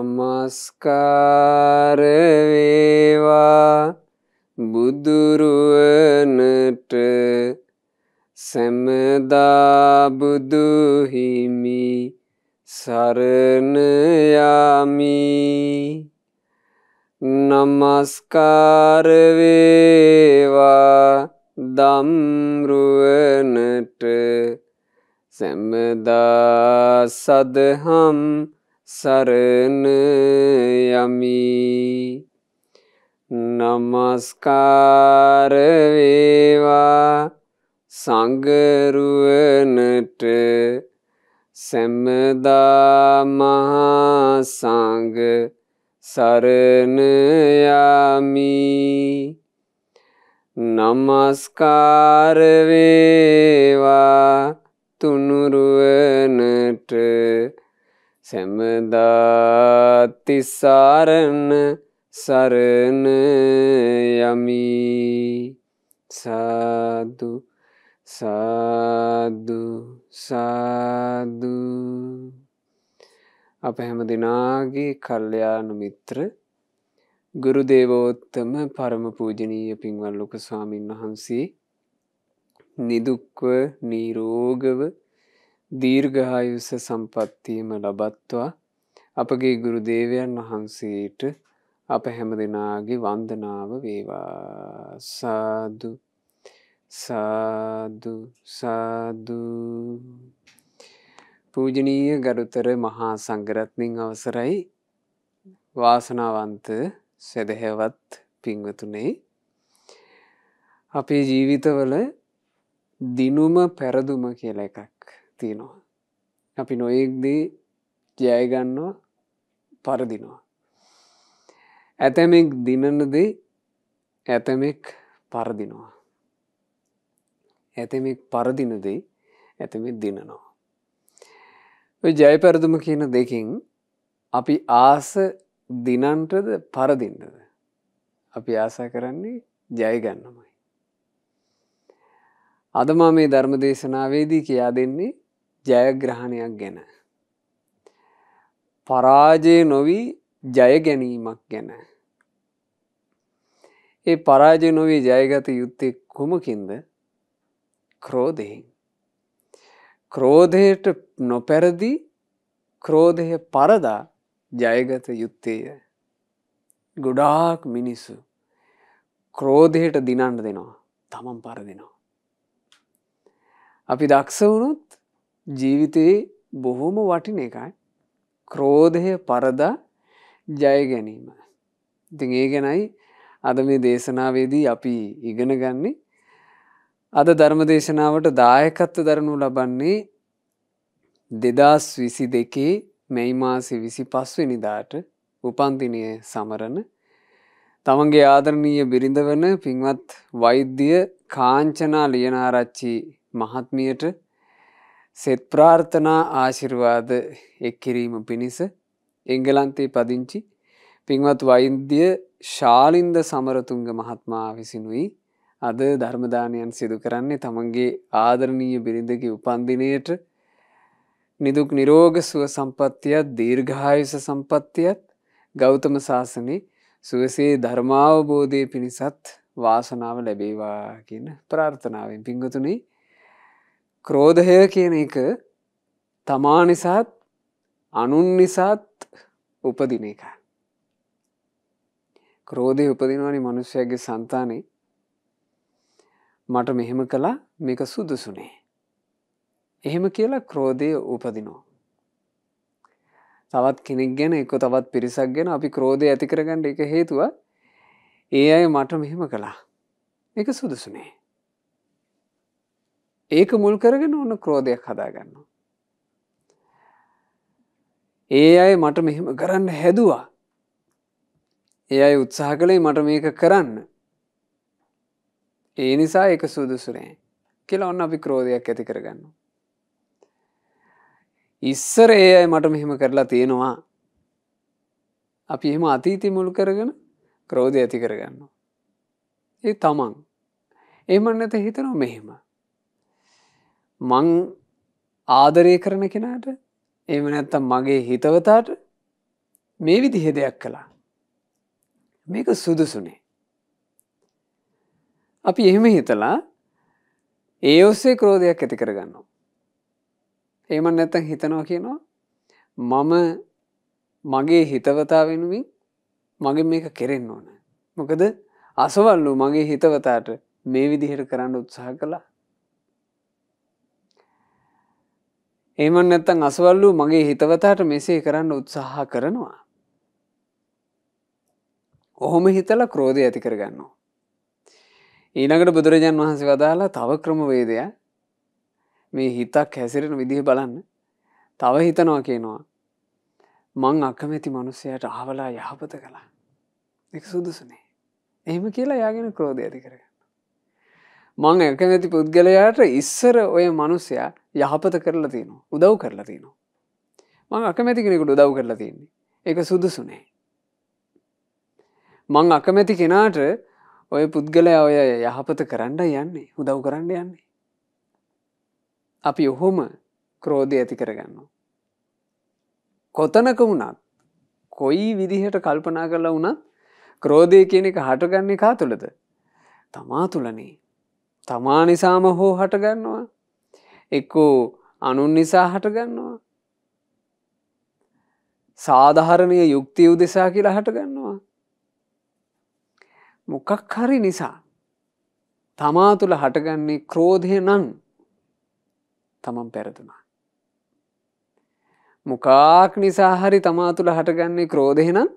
නමස්කාර වේවා බුදුරුවනට සැමදා බුදු හිමි සරණ යමි. නමස්කාර වේවා ධම්රුවනට සැමදා සදහම් සරණ යමි. නමස්කාර වේවා සංඝරුවනට සැමදා මහා සංඝ සරණ යමි. නමස්කාර වේවා තුනුරුවනට සැමදා තිසරණ සරණ යමි. සාදු සාදු සාදු. අප හැම දිනාගේ කල්යාණ මිත්‍ර ගුරු දේවෝත්තම පරම පූජනීය පින්වත් ලොකු ස්වාමීන් වහන්සේ නිදුක්ව නිරෝගව දීර්ඝායුෂ සම්පන්නියම ලබත්වා අපගේ ගුරු දේවයන් වහන්සේට අප හැම දිනාගේ වන්දනාව වේවා. සාදු සාදු සාදු. පූජනීය ගරුතර මහා සංඝරත්නයන් අවසරයි. වාසනාවන්ත සදහැවත් පින්වතුනේ, අපේ ජීවිතවල දිනුම පෙරදුම කියලා එකක් තියෙනවා. අපි නොයෙක් දේ ජය ගන්නවා, පරදිනවා. ඇතමෙක් දිනන දේ ඇතමෙක් පරදිනවා. ඇතමෙක් පරදින දේ ඇතමෙක් දිනනවා. ඔය ජය පෙරදුම කියන දෙකෙන් අපි ආස දිනන්නටද පරදින්නද? අපි ආසා කරන්නේ ජය ගන්නමයි. අද මම මේ ධර්ම දේශනාවේදී කියා දෙන්නේ ජයග්‍රහණයක් ගැන. පරාජය නොවි ජය ගැනීමක් ගැන. ඒ පරාජය නොවි ජයගත යුත්තේ කුමකින්ද? ක්‍රෝධයෙන්. ක්‍රෝධයට නොපැරදි ක්‍රෝධය පරදා ජයගත යුත්තේය. ගොඩාක් මිනිස්සු ක්‍රෝධයට දිනන්න දෙනවා, තමන් පරදිනවා. අපි දක්ෂ වුණොත් ජීවිතේ බොහොම වටින එකයි ක්‍රෝධය පරදා ජය ගැනීම. ඉතින් ඒ ගැනයි අද මේ දේශනාවේදී අපි ඉගෙන ගන්නේ. අද ධර්ම දේශනාවට දායකත්ව දරනු ලබන්නේ 2022 මැයි මාසේ 25 වෙනිදාට උපන්දිනය සමරන තමන්ගේ ආදරණීය බිරිඳ වන පින්වත් වෛද්‍ය කාංචනා ලියනාරච්චි මහත්මියට සෙත් ප්‍රාර්ථනා ආශිර්වාද එක් කිරීම පිණිස එංගලන්තයේ පදිංචි පින්වත් වෛද්‍ය ශාලින්ද සමරතුංග මහත්මයා විසිනුයි අද ධර්ම දානයන් සිදු කරන්නේ. තමන්ගේ ආදරණීය බිරිඳගේ උපන්දිනයට නිදුක් නිරෝග සුව සම්පන්නියත් දීර්ඝායුෂ සම්පන්නියත් ගෞතම සාසනේ සුවසේ ධර්මාවබෝධය පිණිසත් වාසනාව ලැබේවා කියන ප්‍රාර්ථනාවෙන් පින්වතුනි, ක්‍රෝධය කියන එක තමා නිසාත් අනුන් නිසාත් උපදින එක. ක්‍රෝධය උපදිනවනේ මනුෂ්‍යයාගේ సంతානේ. මට මෙහෙම කළා, මේක සුදුසු නෑ. එහෙම කියලා ක්‍රෝධය උපදිනවා. තවත් කෙනෙක් ගැන එක්ක තවත් පිරිසක් ගැන අපි ක්‍රෝධය ඇති කරගන්න එක හේතුව ඒ අය මට මෙහෙම කළා, මේක සුදුසු නෑ. ඒක මුල් කරගෙන ඕන ක්‍රෝධයක් හදාගන්නවා. ඒ අය මට මෙහෙම කරන්න හැදුවා, ඒ අය උත්සාහ කළේ මට මේක කරන්න, ඒ නිසා ඒක සුදුසු නෑ කියලා ඔන්න අපි ක්‍රෝධයක් ඇති කරගන්නවා. ඉස්සර ඒ අය මට මෙහෙම කරලා තියෙනවා, අපි එහෙම අතීතය මුල් කරගෙන ක්‍රෝධය ඇති කරගන්නවා. ඒ තමන් එහෙම නැත හිතනවා මෙහෙම මං ආදරය කරන කෙනාට, එහෙම නැත්තම් මගේ හිතවතාට මේ විදිහේ දෙයක් කළා. මේක සුදුසුනේ. අපි එහෙම හිතලා ඒ ඔස්සේ ක්‍රෝධයක් ඇති කරගන්නවා. එහෙම නැත්නම් හිතනවා කියනවා මම මගේ හිතවතා වෙනුවෙන් මගේ මේක කෙරෙන්න ඕන. මොකද අසවල්ලු මගේ හිතවතාට මේ විදිහට කරන්න උත්සාහ කළා. එහෙම නැත්නම් අසවල්ලු මගේ හිතවතාට මෙසේ කරන්න උත්සාහ කරනවා. ඔහොම හිතලා ක්‍රෝධය ඇති කරගන්නවා. ඊළඟට බුදුරජාන් වහන්සේ වදාලා තව ක්‍රමවේදයක් මේ හිතක් හැසිරෙන විදිහ බලන්න. තව හිතනවා කියනවා මං අකමැති මිනිසයාට අහවලා යහපත කළා. ඒක සුදුසුනේ. එහෙම කියලා යාගෙන ක්‍රෝධය ඇති කරගන්න. මං අකමැති පුද්ගලයාට ඉස්සර ඔය මිනිසයා යහපත කරලා තියෙනවා. උදව් කරලා තියෙනවා. මං අකමැති කෙනෙකුට උදව් කරලා තියෙන්නේ. ඒක සුදුසුනේ. මං අකමැති කෙනාට ඔය පුද්ගලයා ඔය යහපත කරන්න යන්නේ. උදව් කරන්න යන්නේ. අපි ඔහොම ක්‍රෝධය ඇති කරගන්නවා. කොතනක වුණත් කොයි විදිහට කල්පනා කරලා වුණත් ක්‍රෝධය කියන එක හටගන්නේ කා තුළද? තමා තුළනේ. තමා නිසාම හෝ හටගන්නවා. එක්කෝ අනුන් නිසා හටගන්නවා. සාධාරණීය යුක්තිය උදෙසා කියලා හටගන්නවා. මොකක් හරි නිසා තමා තුළ හටගන්නේ ක්‍රෝධය නම් තමන් පෙරදුනා. මොකක් නිසා හරි තමා තුළ හටගන්නේ ක්‍රෝධය නම්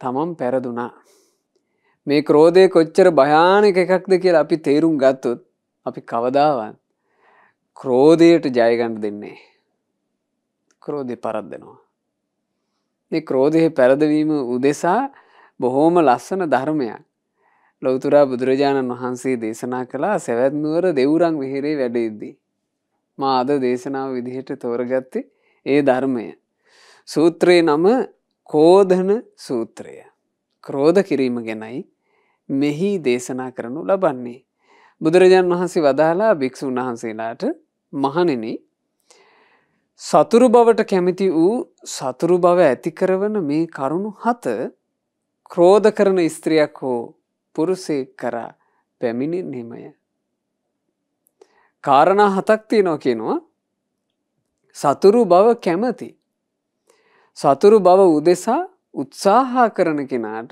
තමන් පෙරදුනා. මේ ක්‍රෝධය කොච්චර භයානක එකක්ද කියලා අපි තේරුම් ගත්තොත් අපි කවදාවත් ක්‍රෝධයට ජය ගන්න දෙන්නේ නැහැ. ක්‍රෝධය පරද්දනවා. මේ ක්‍රෝධයේ පෙරදවීම උදෙසා බොහෝම ලස්සන ධර්මයක් ලෞතර බුදුරජාණන් වහන්සේ දේශනා කළා සවැත් නුවර දෙව්රම් විහෙරේ වැඩෙද්දී. මා අද දේශනාව විදිහට තෝරගත්තේ ඒ ධර්මය. සූත්‍රයේ නම කෝධන සූත්‍රය. ක්‍රෝධ කිරීම ගැනයි මෙහි දේශනා කරනු ලබන්නේ. බුදුරජාණන් වහන්සේ වදාලා භික්ෂුන් වහන්සේලාට මහණෙනි සතුරු බවට කැමති වූ සතුරු බව ඇති කරවන මේ කරුණු 7 ක්‍රෝධ කරන ස්ත්‍රියක් හෝ පුරුෂයෙක් කරා පැමිණෙන්නේමය. කාරණා 7ක් තියෙනවා කියනවා. සතුරු බව කැමති. සතුරු බව උදෙසා උත්සාහ කරන කෙනාට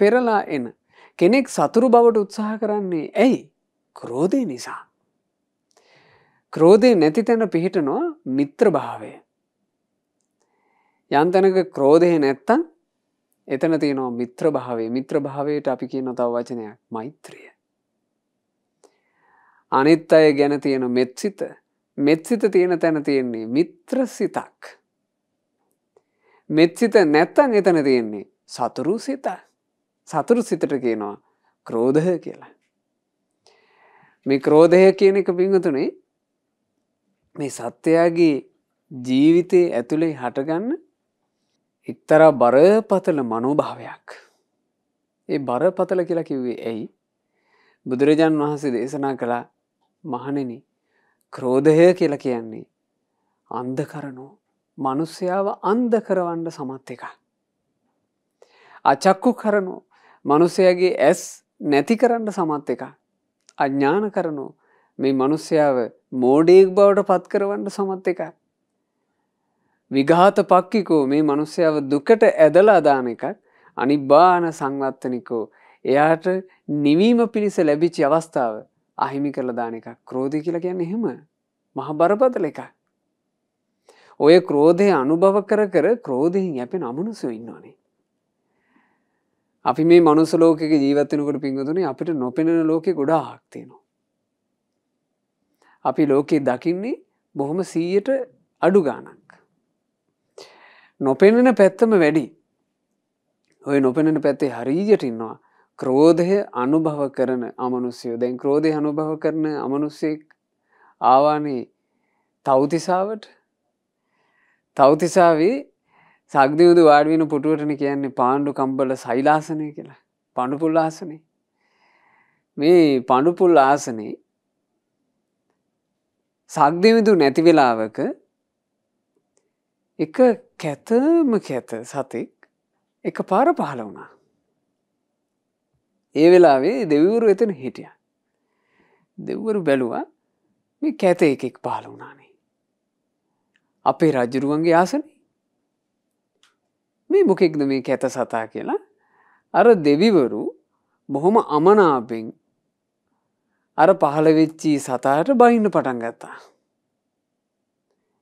පෙරලා එන. කෙනෙක් සතුරු බවට උත්සාහ කරන්නේ ඇයි? ක්‍රෝධය නිසා. ක්‍රෝධය නැති තැන පිහිටනවා මිත්‍ර භාවය. යම් තැනක ක්‍රෝධය නැත්තම් එතන තියෙනවා මිත්‍ර භාවය. මිත්‍ර භාවයට අපි කියන තව වචනයක් මෛත්‍රිය. අනිත් අය ගැන තියෙන මෙත්සිත. මෙත්සිත තියෙන තැන තියෙන්නේ මිත්‍ර සිතක්. මෙත්සිත නැත්තම් එතන තියෙන්නේ සතුරු සිත. සතුරු සිතට කියනවා ක්‍රෝධය කියලා. මේ ක්‍රෝධය කියන එක පින්වතුනේ මේ සත්‍යයගේ ජීවිතයේ ඇතුලේ හටගන්න එක්තරා බරපතල මනෝභාවයක්. ඒ බරපතල කියලා කිව්වේ ඇයි? බුදුරජාන් වහන්සේ දේශනා කළා මහණෙනි ක්‍රෝධය කියලා කියන්නේ අන්ධ කරනෝ මිනිස්යාව අන්ධ කරවන්න සමත් එකක්. අචක්කු කරනෝ මිනිස්යාගේ ඇස් නැති කරන්න සමත් එකක්. අඥාන කරනෝ මේ මිනිස්යාව මෝඩයෙක් බවට පත් කරවන්න සමත් එකක්. විඝාත පක්ඛිකෝ මේ මිනිස්යාව දුකට ඇදලා දාන එකක්. අනිබ්බාන සංවත්තනිකෝ එයාට නිවීම පිණිස ලැබිච්ච අවස්ථාව අහිමි කරලා දාන එකක්. ක්‍රෝධය කියලා කියන්නේ එහෙම මහ බරපතල එකක්. ඔය ක්‍රෝධය අනුභව කර කර ක්‍රෝධයෙන් යැපෙන අමනුෂ්‍යෝ ඉන්නවනේ. අපි මේ මනුස්ස ලෝකෙක ජීවත් වෙනකොට පින්වතුනි අපිට නොපෙනෙන ලෝකෙ ගොඩාක් තියෙනවා. අපි ලෝකේ දකින්නේ බොහොම 100ට අඩු ගාණක්. නොපෙනෙන පැත්තම වැඩි. ඔය නොපෙනෙන පැත්තේ හරියට ඉන්නවා ක්‍රෝධය අනුභව කරන අමනුෂ්‍යයෝ. දැන් ක්‍රෝධය අනුභව කරන අමනුෂ්‍යෙක් ආවානේ තව්තිසාවට. තව්තිසාවේ සග්දියුදු වාඩි වෙන පුටුවටනේ කියන්නේ පාණ්ඩු කම්බල සෛලාසනය කියලා. පාණ්ඩු පුල් ආසනේ. මේ පාණ්ඩු පුල් ආසනේ සග්දියුදු නැති වෙලාවක එක කැතම කැත සතෙක් එක පාර පහළ වුණා. ඒ වෙලාවේ දෙවිවරු එතන හිටියා. දෙවිවරු බැලුවා මේ කැත එකෙක් පහළ වුණානේ. අපේ රජුරුවන්ගේ ආසනේ. මේ මොකෙක්ද මේ කැත සතා කියලා අර දෙවිවරු බොහොම අමනාපෙන් අර පහළ වෙච්චි සතාට බහින්න පටන් ගත්තා.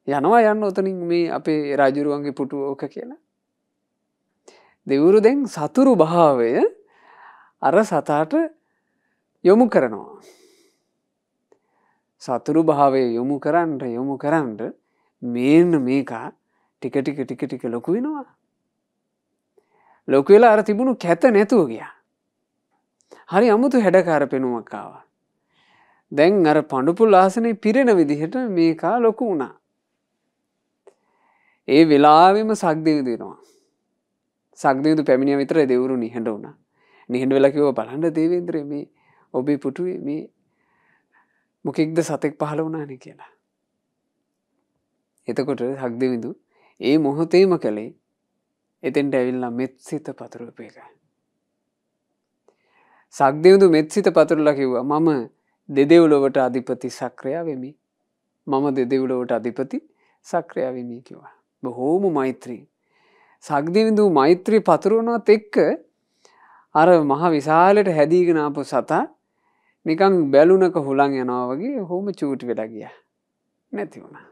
යනවා යන්න උතනින් මේ අපේ රජුරුවන්ගේ පුටුව ඕක කියලා. දෙවිවරු දැන් සතුරු භාවය අර සතාට යොමු කරනවා. සතුරු භාවය යොමු කරන්න මේන්න මේකා ටික ලොකු වෙනවා. ලොකු වෙලා අර තිබුණු කැත නැතුව ගියා. හරි අමුතු හැඩකාර පෙනුමක් ආවා. දැන් අර පඬුපුල් ආසනේ පිරෙන විදිහට මේකා ලොකු වුණා. ඒ වෙලාවෙම සක්දෙවිඳු වෙනවා. සක්දෙවිඳු පැමිණිය විතරයි දෙවිවරු නිහඬ වුණා. නිහඬ වෙලා කිව්වා බලන්න දේවේන්ද්‍රේ මේ ඔබේ පුටුවේ මේ මොකෙක්ද සතෙක් පහළ වුණානේ කියලා. එතකොට සක්දෙවිඳු ඒ මොහොතේම කළේ එතෙන්ට ඇවිල්ලා මෙත්සිත පතුරවපු එක. සක්දෙවිඳු මෙත්සිත පතුරලා කිව්වා මම දෙදෙව්ලොවට අධිපති සක්‍රයා වෙමි. මම දෙදෙව්ලොවට අධිපති සක්‍රයා වෙමි කිව්වා. බොහෝම මෛත්‍රී. සක්දෙවිඳු මෛත්‍රී පතුරවනවත් එක්ක අර මහ විශාලයට හැදීගෙන ආපු සතා නිකන් බැලුනක හුලං යනවා වගේ හොම චූටි වෙලා ගියා. නැති වුණා.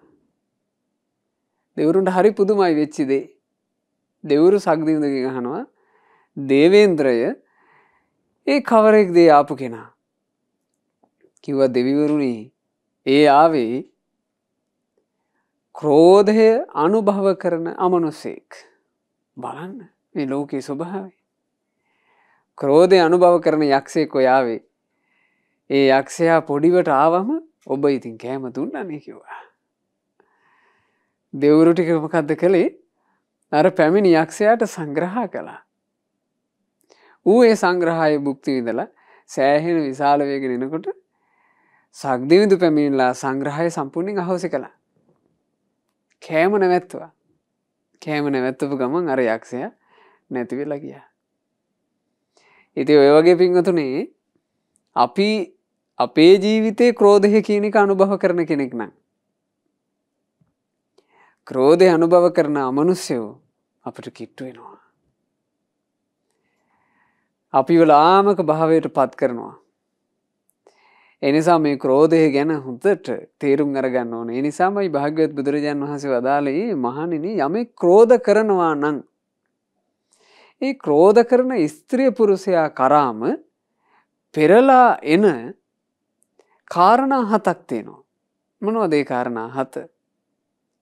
දෙවිවරුන්ට හරි පුදුමයි වෙච්ච දේ. දෙවිවරු සක්දෙවිඳුගෙන් අහනවා දේවේන්ද්‍රය ඒ කවරෙක්ද ආපු කෙනා? කිව්වා දෙවිවරුනි ඒ ආවේ ක්‍රෝධය අනුභව කරන අමනුෂ්‍යෙක්. බලන්න මේ ලෝකේ ස්වභාවය. ක්‍රෝධය අනුභව කරන යක්ෂයෙක් ඔය ආවේ. ඒ යක්ෂයා පොඩිවට ආවම ඔබ ඉතින් කෑම දුන්නානේ කිව්වා. දෙවිවරු ටික මොකද්ද කළේ? අර පැමිණි යක්ෂයාට සංග්‍රහ කළා. ඌ ඒ සංග්‍රහයේ භුක්ති විඳලා සෑහෙන විශාල වේගෙන එනකොට සක්දෙවිඳු පැමිණිලා සංග්‍රහය සම්පූර්ණයෙන් අහෝසි කළා. කෑම නැවැත්තුවා. කෑම නැවැත්තපු ගමන් අර යක්ෂයා නැති වෙලා ගියා. ඉතින් ඔය වගේ පින්වතුනේ අපි අපේ ජීවිතේ ක්‍රෝධය කියන එක අනුභව කරන කෙනෙක් නම් ක්‍රෝධය අනුභව කරන අමනුෂ්‍යයෝ අපිට කිට්ටු වෙනවා. අපිව ලාමක භාවයට පත් කරනවා. එනිසා මේ ක්‍රෝධය ගැන හොඳට තේරුම් අරගන්න ඕනේ. ඒ නිසාමයි භාග්‍යවත් බුදුරජාන් වහන්සේ වදාළේ මහණෙනි යමෙක් ක්‍රෝධ කරනවා නම් ඒ ක්‍රෝධ කරන ස්ත්‍රිය පුරුෂයා කරාම පෙරලා එන කාරණා 7ක් තියෙනවා. මොනවද ඒ කාරණා 7?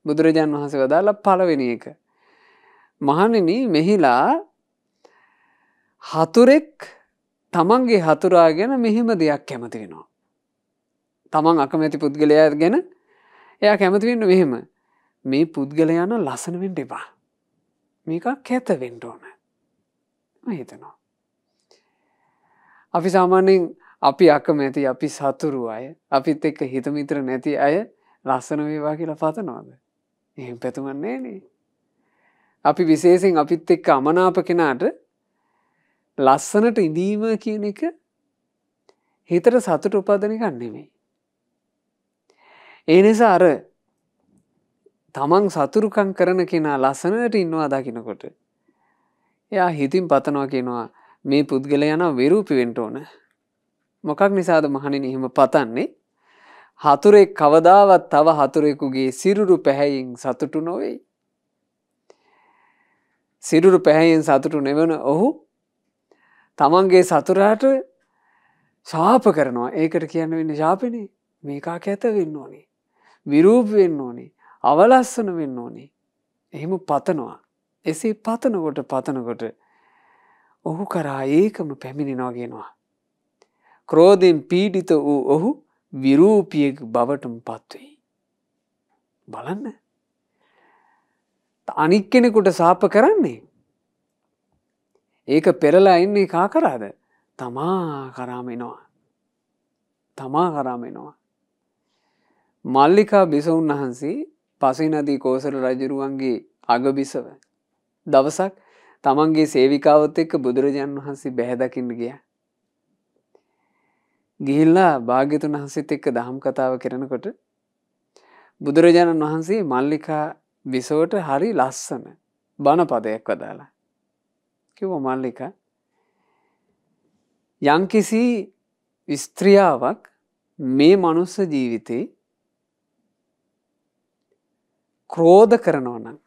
බුදුරජාන් වහන්සේ වදාළ පළවෙනි එක. මහණෙනි මෙහිලා හතුරෙක් තමන්ගේ හතුරා ගැන මෙහෙම දෙයක් කැමති වෙනවා. තමන් අකමැති පුද්ගලයා ගැන එයා කැමති වෙන්නේ මෙහෙම. මේ පුද්ගලයා නම් ලස්සන වෙන්න එපා. මේක කැත වෙන්න ඕන. මම හිතනවා. අපි සාමාන්‍යයෙන් අපි අකමැති අපි සතුරු අය අපිත් එක්ක හිත මිත්‍ර නැති අය ලස්සන වේවා කියලා පතනවාද? එහෙම පැතුමක් නෑනේ. අපි විශේෂයෙන් අපිත් එක්ක අමනාප කෙනාට ලස්සනට ඉඳීම කියන එක හිතට සතුට උපදින එකක් නෙමෙයි. ඒ නිසා අර තමන් සතුරුකම් කරන කෙනා ලස්සනට ඉන්නවා දකින්නකොට එයා හිතින් පතනවා කියනවා මේ පුද්ගලයා නම් විරූපී වෙන්න ඕන. මොකක් නිසාද මහණෙනි එහෙම පතන්නේ? හතුරෙක් කවදාවත් තව හතුරෙකුගේ සිරුරු පැහැයෙන් සතුටු නොවේ. සිරුරු පැහැයෙන් සතුටු නෙවන ඔහු තමන්ගේ සතුරාට ශාප කරනවා. ඒකට කියන්න වෙන්නේ ශාපෙනේ. මේකා කැත වෙන්න ඕනේ. විරූප වෙන්න ඕනේ. අවලස්සන වෙන්න ඕනේ. එහෙම පතනවා. එසේ පතනකොට ඔහු කරා ඒකම පැමිණෙනවා කියනවා. ක්‍රෝධයෙන් පීඩිත වූ ඔහු විරූපියෙක් බවටම පත්වෙයි. බලන්න. අනික් කෙනෙකුට ශාප කරන්නේ ඒක පෙරලා ඉන්නේ කා කරාද? තමා කරාම එනවා. මල්ලිකා බිසෝන් වහන්සේ පසේ නදී කෝසල රජුරුවන්ගේ අගබිසව. දවසක් තමන්ගේ සේවිකාවත් එක්ක බුදුරජාණන් වහන්සේ බැහැ දකින්න ගියා. ගිහිල්ලා භාග්‍යතුන් වහන්සේත් එක්ක දහම් කතාව කරනකොට බුදුරජාණන් වහන්සේ මල්ලිකා බිසවට හරි ලස්සන බණ පදයක් වදාලා. කිව්වා මල්ලිකා යම්කිසි ස්ත්‍රියාවක් මේ මනුස්ස ජීවිතේ ක්‍රෝධ කරනවා නම්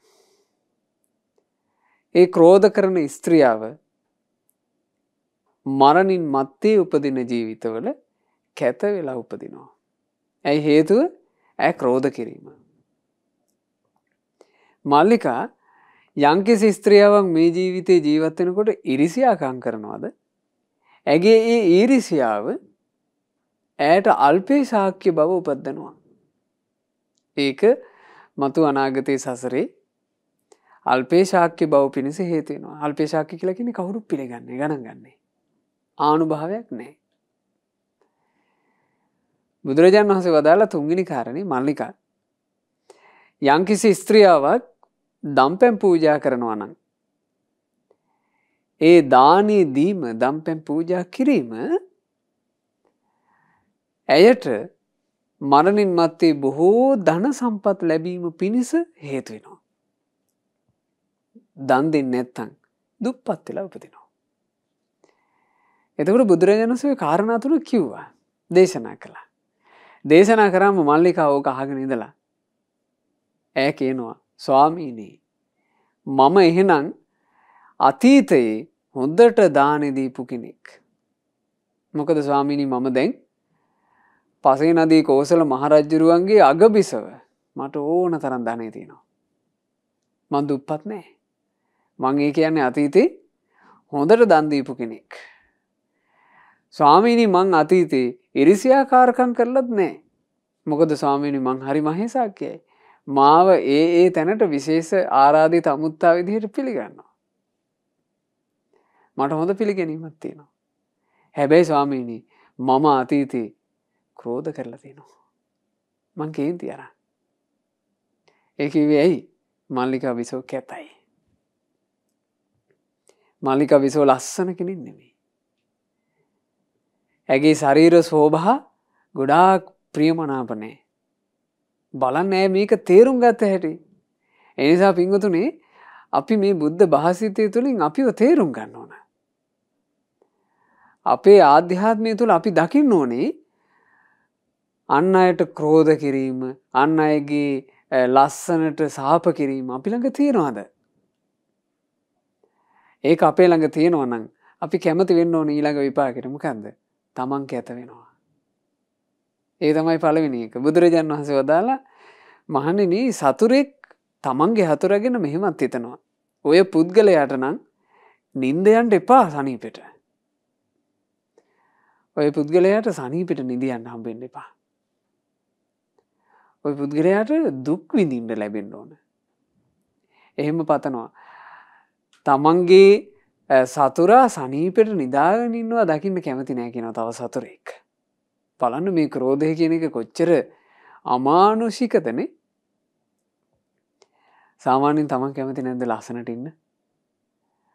ඒ ක්‍රෝධ කරන ස්ත්‍රියාව මරණින් මත්තේ උපදින ජීවිතවල කැත වෙලා උපදිනවා. ඇයි හේතුව? ඇය ක්‍රෝධ කිරීම. මල්ලිකා යම්කිසි ස්ත්‍රියාවක් මේ ජීවිතේ ජීවත් වෙනකොට ඉරිසියාකම් කරනවද? ඇගේ ඒ ඊරිසියාව ඇයට අල්පේ ශාක්‍ය බව උපදිනවා. ඒක මතු අනාගතයේ සසරේ අල්පේ ශාක්‍ය බව පිණිස හේතු වෙනවා. අල්පේ ශාක්‍ය කියලා කියන්නේ කවුරුත් පිළිගන්නේ ගණන් ගන්නෑ. ආනුභාවයක් නැහැ. බුදුරජාණන් වහන්සේ වදාලා තුන්වෙනි කාරණේ මල්ලිකා යම්කිසි ස්ත්‍රියාවක් දම්පැන් පූජා කරනවා නම් ඒ දානේ දීම දම්පැන් පූජා කිරීම ඇයට මරණින් මත්තේ බොහෝ ධන සම්පත් ලැබීම පිණිස හේතු වෙනවා. දන් දෙන්නේ නැත්නම් දුප්පත් වෙලා උපදිනවා. එතකොට බුදුරජාණන් වහන්සේ කාරණා තුන කිව්වා. දේශනා කළා. දේශනා කරාම මල්ලිකා ඕක අහගෙන ඉඳලා ඈ කියනවා ස්වාමීනි මම එහෙනම් අතීතයේ හොඳට දානෙ දීපු කෙනෙක්. මොකද ස්වාමීනි මම දැන් පසේ නදී කෝසල මහරජුරුවන්ගේ අගබිසව මට ඕන තරම් ධනෙ තියෙනවා. මං දුප්පත් නෑ. මං ඒ කියන්නේ අතීතේ හොඳට දන් දීපු කෙනෙක්. ස්වාමීනි මං අතීතේ ඉරිසියාකාරකම් කරලත් නෑ. මොකද ස්වාමීනි මං හරි මහේසාක්‍යයි. මාව ඒ තැනට විශේෂ ආරාධිත අමුත්තා විදිහට පිළිගන්නවා. මට හොඳ පිළිගැනීමක් තියෙනවා. හැබැයි ස්වාමීනි මම අතීතේ ක්‍රෝධ කරලා තියෙනවා. මං කේන්ති අරන්. ඒ කිව්වේ ඇයි? මල්ලිකා බිසව කැතයි. මල්ලිකා බිසව ලස්සන කෙනෙක් නෙමෙයි. ඇගේ ශරීර ශෝභා ගොඩාක් ප්‍රියමනාප නැහැ. බලන්න ඇය මේක තේරුම් ගත්ත හැටි. ඒ නිසා පින්වතුනි අපි මේ බුද්ධ භාෂිතය තුළින් අපිව තේරුම් ගන්න ඕන. අපේ ආධ්‍යාත්මය තුළ අපි දකින්න ඕනේ අන් අයට ක්‍රෝධ කිරීම, අන් අයගේ ලස්සනට සාප කිරීම අපි ළඟ තියනවාද? ඒක අපේ ළඟ තියෙනවා නම් අපි කැමති වෙන්න ඕනේ ඊළඟ විපාකෙට. මොකද්ද? තමන් කැත වෙනවා. ඒ තමයි පළවෙනි එක. බුදුරජාණන් වහන්සේ වදාලා මහණෙනි සතුරෙක් තමන්ගේ හතුරගෙන මෙහෙමත් හිතනවා. ඔය පුද්ගලයාට නම් නිින්ද යන්න එපා සනීපෙට. ඔය පුද්ගලයාට සනීපෙට නිදි යන්න හම්බෙන්න එපා. ඔය පුද්ගලයාට දුක් විඳින්න ලැබෙන්න ඕන. එහෙම පතනවා. තමන්ගේ සතුරා සනීපෙට නිදාගෙන ඉන්නවා දකින්න කැමති නෑ කියනවා තව සතුරෙක්. බලන්න මේ ක්‍රෝධය කියන එක කොච්චර අමානුෂිකදනේ. සාමාන්‍යයෙන් තමන් කැමති නැද්ද ලස්සනට ඉන්න?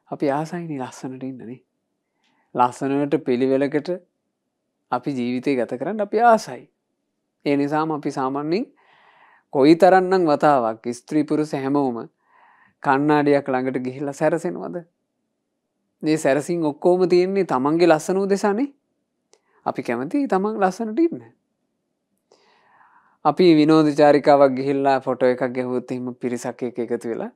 අපි ආසයිනේ ලස්සනට ඉන්නනේ. ලස්සනට පිළිවෙලකට අපි ජීවිතය ගත කරන්න අපි ආසයි. ඒ නිසාම අපි සාමාන්‍යයෙන් කොයිතරම්නම් වතාවක් ස්ත්‍රී පුරුෂ හැමෝම කණ්ණාඩියක් ළඟට ගිහිල්ලා සැරසෙනවද? මේ සැරසින් ඔක්කොම තියෙන්නේ තමන්ගේ ලස්සන උදෙසානේ. අපි කැමති තමන් ලස්සනට ඉන්න. අපි විනෝද චාරිකාවක් ගිහිල්ලා ෆොටෝ එකක් ගැහුවොත් එහෙම පිරිසක් එක්ක එකතු වෙලා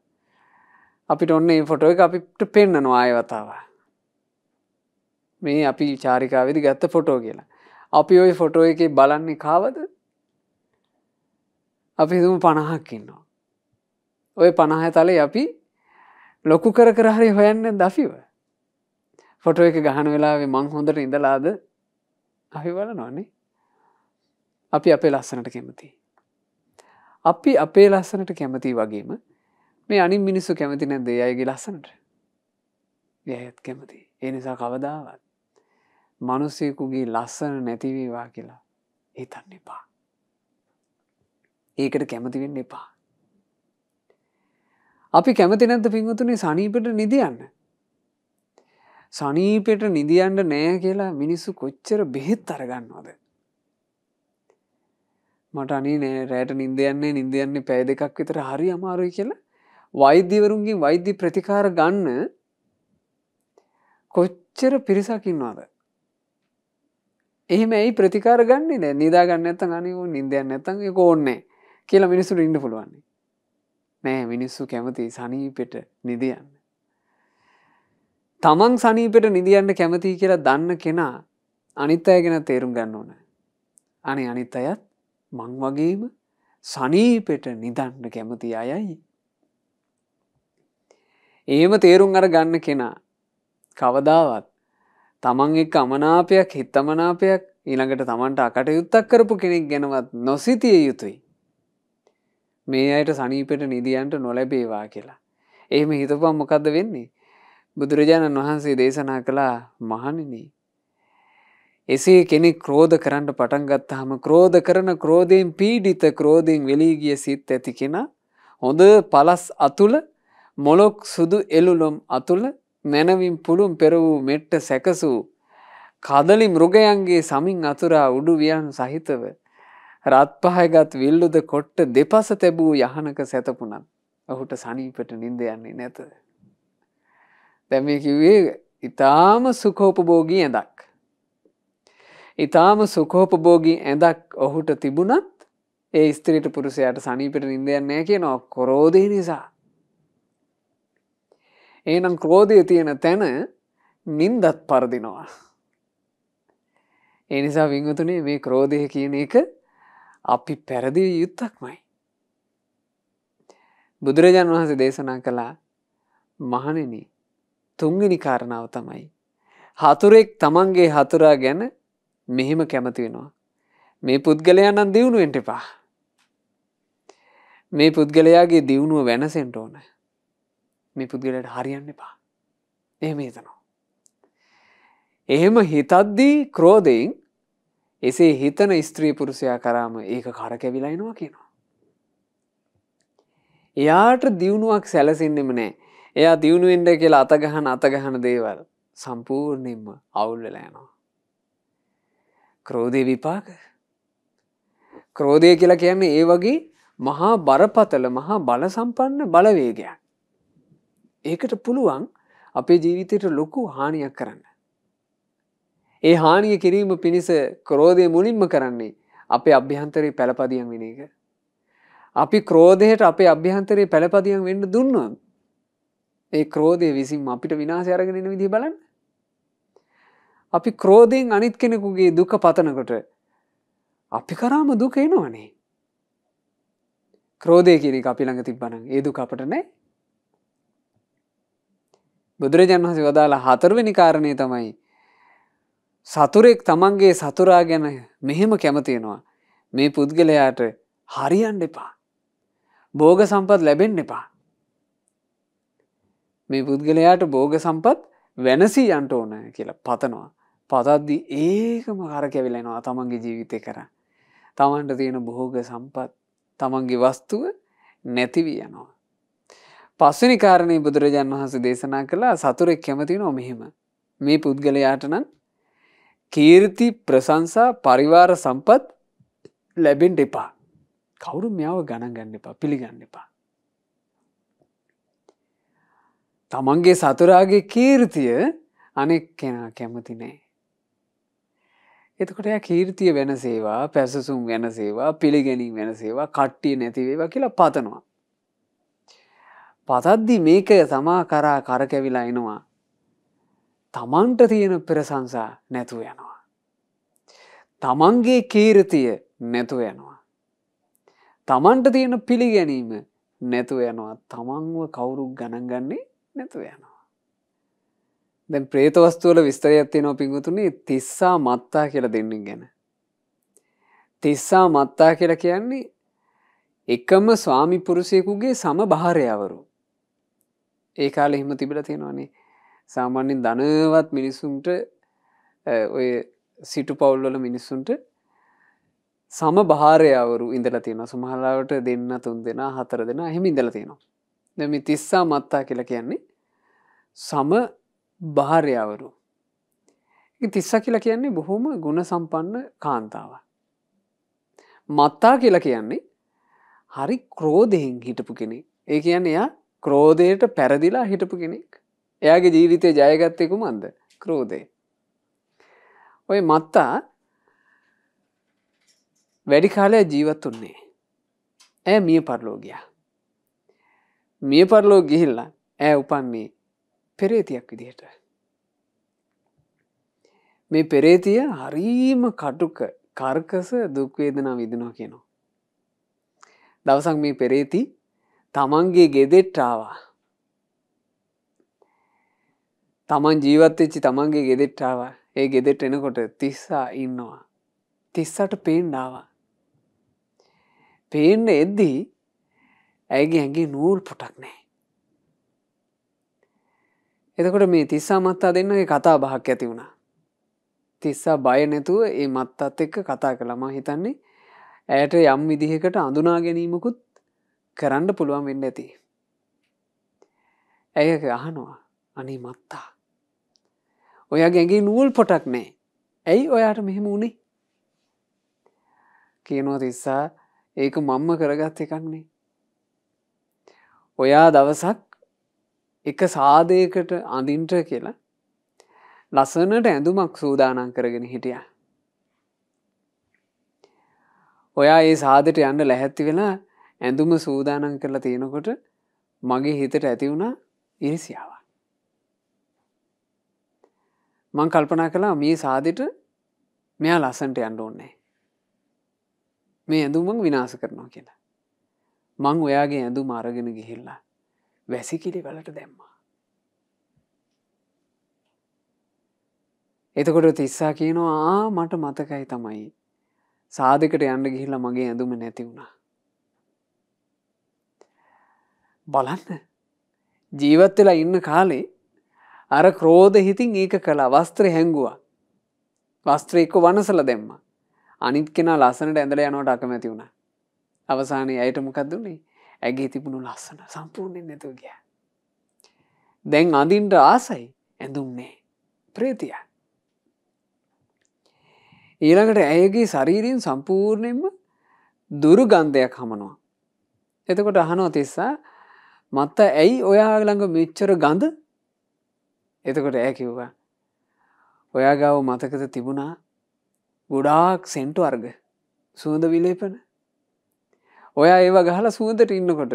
අපිට ඔන්න මේ ෆොටෝ එක අපිට පෙන්නනවා ආයෙ වතාව. මේ අපි චාරිකාවේදී ගත්ත ෆොටෝ කියලා. අපි ওই ෆොටෝ එකේ බලන්නේ කාවද? අපි හිතමු 50ක් ඉන්නවා. ওই 50 තලේ අපි ලොකු කර කර හරි හොයන්නේ නැද්ද අපිව? ෆොටෝ එක ගහන වෙලාවේ මං හොඳට ඉඳලාද අපි බලනවානේ. අපි අපේ ලස්සනට කැමතියි. අපි අපේ ලස්සනට කැමතියි වගේම මේ අනිත් මිනිස්සු කැමති නැද්ද ඒ අයගේ ලස්සනට? එයාත් කැමතියි. ඒ නිසා කවදාවත් මිනිස්සෙකුගේ ලස්සන නැති වේවා කියලා හිතන්න එපා. ඒකට කැමති වෙන්න එපා. අපි කැමති නැද්ද පින්වතුනි සනීපෙට නිදියන්න? සනීපෙට නිදියන්න නෑ කියලා මිනිස්සු කොච්චර බෙහෙත් අරගන්නවද? මට අනේ නෑ රැට නිින්ද යන්නේ පැය දෙකක් විතර හරි අමාරුයි කියලා වෛද්‍යවරුන්ගෙන් වෛද්‍ය ප්‍රතිකාර ගන්න කොච්චර පිරිසක් ඉන්නවද? එහෙම ඇයි ප්‍රතිකාර ගන්නේ නැහැ? නිදා ගන්න නැත්නම් අනේ ඕ නිින්ද යන්නේ නැත්නම් ඒක ඕනේ නැහැ කියලා මිනිස්සුන්ට ඉන්න පුළුවන්. නෑ මිනිස්සු කැමති සනීපෙට නිදියන්න. තමන් සනීපෙට නිදියන්න කැමතියි කියලා දන්න කෙනා අනිත් අය ගැන තේරුම් ගන්න ඕන. අනේ අනිත් අයත් මං වගේම සනීපෙට නිදන්න කැමති අයයි. එහෙම තේරුම් අර ගන්න කෙනා කවදාවත් තමන් එක්ක අමනාපයක් හිතමනාපයක් ඊළඟට තමන්ට අකටයුත්තක් කරපු කෙනෙක් ගැනවත් නොසිතිය යුතුයි. මේ අයට සනීපෙට නිදියන්ට නොලැබේවා කියලා. එහෙම හිතපුවම මොකද්ද වෙන්නේ? බුදුරජාණන් වහන්සේ දේශනා කළා මහණෙනි. එසේ කෙනෙක් ක්‍රෝධ කරන්න පටන් ගත්තාම ක්‍රෝධ කරන ක්‍රෝධයෙන් පීඩිත ක්‍රෝධයෙන් වෙලී ගිය සිත් ඇති කෙනා හොඳ පලස් අතුල මොලොක් සුදු එළුලොම් අතුල මැනවින් පුළුම් පෙර වූ මෙට්ට සැකසූ කදලි මෘගයන්ගේ සමින් අතුරා උඩු වියන් සහිතව රත් පහයගත් විල්ලුද කොට්ට දෙපස තැබූ යහනක සැතපුණත් ඔහුට සනීපට නිින්ද යන්නේ නැත. දැන් මේ කිව්වේ ඊටාම සුඛෝපභෝගී ඇඳක්. ඊටාම සුඛෝපභෝගී ඇඳක් ඔහුට තිබුණත් ඒ ස්ත්‍රීට පුරුෂයාට සනීපට නිින්ද යන්නේ නැහැ කියනවා ක්‍රෝධය නිසා. එහෙනම් ක්‍රෝධය තියෙන තැන නිින්දත් පරදිනවා. ඒ නිසා වින්වතුනි මේ ක්‍රෝධය කියන එක අපි පෙරදිය යුත්තක්මයි. බුදුරජාණන් වහන්සේ දේශනා කළා මහණෙනි තුන්වෙනි කාරණාව තමයි හතුරෙක් තමන්ගේ හතුරා ගැන මෙහෙම කැමති වෙනවා. මේ පුද්ගලයා නම් දියුණු වෙන්න එපා. මේ පුද්ගලයාගේ දියුණුව වෙනසෙන්න ඕන. මේ පුද්ගලයාට හරියන්න එපා. එහෙම හිතනවා. එහෙම හිතද්දී ක්‍රෝධයෙන් එසේ හිතන ස්ත්‍රී පුරුෂයා කරාම ඒක කරකැවිලා එනවා කියනවා. එයාට දියුණුවක් සැලසෙන්නෙම නැහැ. එයා දියුණු වෙන්න කියලා අතගහන දේවල් සම්පූර්ණයෙන්ම අවුල් වෙලා යනවා. ක්‍රෝධේ විපාක. ක්‍රෝධය කියලා කියන්නේ ඒ වගේ මහා බරපතල මහා බල සම්පන්න බලවේගයක්. ඒකට පුළුවන් අපේ ජීවිතයට ලොකු හානියක් කරන්න. ඒ හානිය කිරීම පිණිස ක්‍රෝධය මුලින්ම කරන්නේ අපේ අභ්‍යන්තරයේ පළපදියම් වෙන එක. අපි ක්‍රෝධයට අපේ අභ්‍යන්තරයේ පළපදියම් වෙන්න දුන්නොත් ඒ ක්‍රෝධය විසින් අපිට විනාශය අරගෙන එන විදිහ බලන්න. අපි ක්‍රෝධයෙන් අනිත් කෙනෙකුගේ දුක පතනකොට අපි කරාම දුක එනවනේ. ක්‍රෝධය කියන එක අපි ළඟ තිබ්බනම් ඒ දුක අපට නැහැ. බුදුරජාණන් වහන්සේ වදාළ හතරවෙනි කාරණේ තමයි සතුරෙක් තමන්ගේ සතුරා ගැන මෙහෙම කැමති වෙනවා. මේ පුද්ගලයාට හරියන්න එපා. භෝග සම්පත් ලැබෙන්න එපා. මේ පුද්ගලයාට භෝග සම්පත් වෙනසී යන්න ඕන කියලා පතනවා. පතද්දි ඒකම කරකැවිලා යනවා තමන්ගේ ජීවිතේ කරා. තමන්ට තියෙන භෝග සම්පත් තමන්ගේ වස්තුව නැති වී යනවා. පස්වෙනි කාරණේ බුදුරජාණන් වහන්සේ දේශනා කළා සතුරෙක් කැමති වෙනවා මෙහෙම. මේ පුද්ගලයාට නම් කීර්ති ප්‍රශංසා පරිවාර සම්පත් ලැබෙන්න එපා. කවුරු මෙයාව ගණන් ගන්න එපා පිළිගන්න එපා. තමන්ගේ සතුරාගේ කීර්තිය අනෙක් කෙනා කැමති නැහැ. එතකොට එයා කීර්තිය වෙනසේවා පැසසුම් වෙනසේවා පිළිගැනීම වෙනසේවා කට්ටිය නැති වේවා කියලා පතනවා. පතද්දි මේක තමා කරා කරකැවිලා එනවා. තමන්ට තියෙන ප්‍රශංසා නැතුව යනවා. තමන්ගේ කීර්තිය නැතුව යනවා. තමන්ට තියෙන පිළිගැනීම නැතුව යනවා. තමන්ව කවුරු ගණන් ගන්නේ නැතුව යනවා. දැන් പ്രേත වස්තු වල විස්තරයක් තියෙනවා පින්වතුනි තිස්සා මත්තා කියලා දෙන්නෙක් ගැන. තිස්සා මත්තා කියලා කියන්නේ එකම ස්වාමි පුරුෂයෙකුගේ සමභාර්යාවරු. ඒ කාලේ හිම තිබිලා තියෙනවානේ. සාමාන්‍යයෙන් ධනවත් මිනිසුන්ට ඔය සිටු පවුල් වල මිනිසුන්ට සමභාර්යාවරු ඉඳලා තියෙනවා. සමහරවට දෙන්න 3 දෙනා 4 දෙනා එහෙම ඉඳලා තියෙනවා. දැන් මේ තිස්සා මත්තා කියලා කියන්නේ සම භාර්යාවරු. ඉතින් තිස්සා කියලා කියන්නේ බොහොම ගුණ සම්පන්න කාන්තාවක්. මත්තා කියලා කියන්නේ හරි ක්‍රෝධයෙන් හිටපු කෙනෙක්. ඒ කියන්නේ එයා ක්‍රෝධයට පෙරදිලා හිටපු කෙනෙක්. එයාගේ ජීවිතේ ජයගත්තේ කුමන්ද? ක්‍රෝධය. ඔය මත්තා වැඩි කාලයක් ජීවත් වුණේ. ඇය මිය පරලෝ ගියා. මිය පරලෝ ගිහිල්ලා ඇය උපන්නේ පෙරේතියක් විදිහට. මේ පෙරේතිය හරීම කටුක කර්කස දුක් වේදනා විඳිනවා කියනවා. දවසක් මේ පෙරේති තමන්ගේ ගෙදෙට්ට ආවා. තමන් ජීවත් වෙච්ච තමන්ගේ ගෙදෙට්ට ආවා. ඒ ගෙදෙට්ට එනකොට තිස්සා ඉන්නවා. තිස්සට පේන්න ආවා. පේන්න එද්දී ඇයගේ ඇඟේ නූල් පොටක් නැහැ. එතකොට මේ තිස්සා මත්තා දෙන්නගේ කතා බහක් ඇති වුණා. තිස්සා බය නැතුව ඒ මත්තත් එක්ක කතා කළා. මම හිතන්නේ ඇයට යම් විදිහකට අඳුනා ගැනීමකුත් කරන්න පුළුවන් වෙන්න ඇති. ඇය අහනවා අනේ මත්තා. ඔයාගේ ඇඟේ නූල් පොටක් නැහැ. ඇයි ඔයාට මෙහෙම වුනේ? කියනවා තිස්සා ඒක මම්ම කරගත් එකක් නේ. ඔයා දවසක් එක සාදයකට අඳින්ට කියලා ලස්සනට ඇඳුමක් සූදානම් කරගෙන හිටියා. ඔයා ඒ සාදෙට යන්න ලැහැත්ති වෙලා ඇඳුම සූදානම් කරලා තියෙනකොට මගේ හිතට ඇති වුණා ඊර්ෂ්‍යාවක්. මං කල්පනා කළා මේ සාදෙට මෙයා ලස්සනට යන්න ඕනේ. මේ ඇඳුම මං විනාශ කරනවා කියලා. මං ඔයාගේ ඇඳුම අරගෙන ගිහිල්ලා වැසිකිලි වලට දැම්මා. එතකොට තිස්සා කියනවා මට මතකයි තමයි සාදෙකට යන්න ගිහිල්ලා මගේ ඇඳුම නැති වුණා. බලන්න ජීවත් වෙලා ඉන්න කාලේ අර ක්‍රෝධ හිතින් ඒක කළා. වස්ත්‍රය හැංගුවා. වස්ත්‍රය එක්ක වනසලා දැම්මා. අනිත් කෙනා ලස්සනට ඇඳලා යනවට අකමැති වුණා. අවසානයේ ඇයට මොකක්ද උනේ? ඇගේ තිබුණු ලස්සන සම්පූර්ණයෙන් නැතුව ගියා. දැන් අඳින්න ආසයි ඇඳුම් නැහැ. ප්‍රේතිය. ඊළඟට ඇයගේ ශරීරයෙන් සම්පූර්ණයෙන්ම දුර්ගන්ධයක් හමනවා. එතකොට අහනවා තිස්සා මත්තා ඇයි ඔයා ළඟ මෙච්චර ගඳ? එතකොට ඇය කිව්වා ඔයා ගාව මතකද තිබුණා ගොඩාක් සෙන්ට් වර්ග සුවඳ විලේපන. ඔයා ඒව ගහලා සුවඳට ඉන්නකොට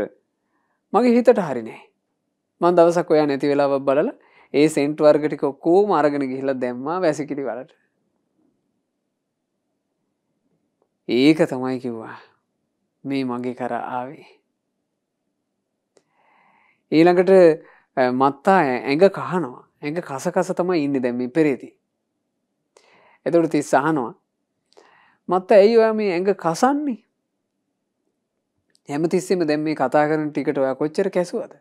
මගේ හිතට හරි නෑ. මම දවසක් ඔයා නැති වෙලාවක් බලලා ඒ සෙන්ට් වර්ග ටික ඔක්කොම අරගෙන ගිහිල්ලා දැම්මා වැසිකිලි වලට. ඒක තමයි කිව්වා මේ මගේ කරා ආවේ. ඊළඟට මත්තා ඇඟ කහනවා. ඇඟ කස කස තමයි ඉන්නේ දැන් මේ පෙරේති. එතකොට තිස්ස අහනවා මත්තා ඇයි ඔයා මේ ඇඟ කසන්නේ? හැමතිස්සෙම දැන් මේ කතා කරන ටිකට ඔයා කොච්චර කැසුවද?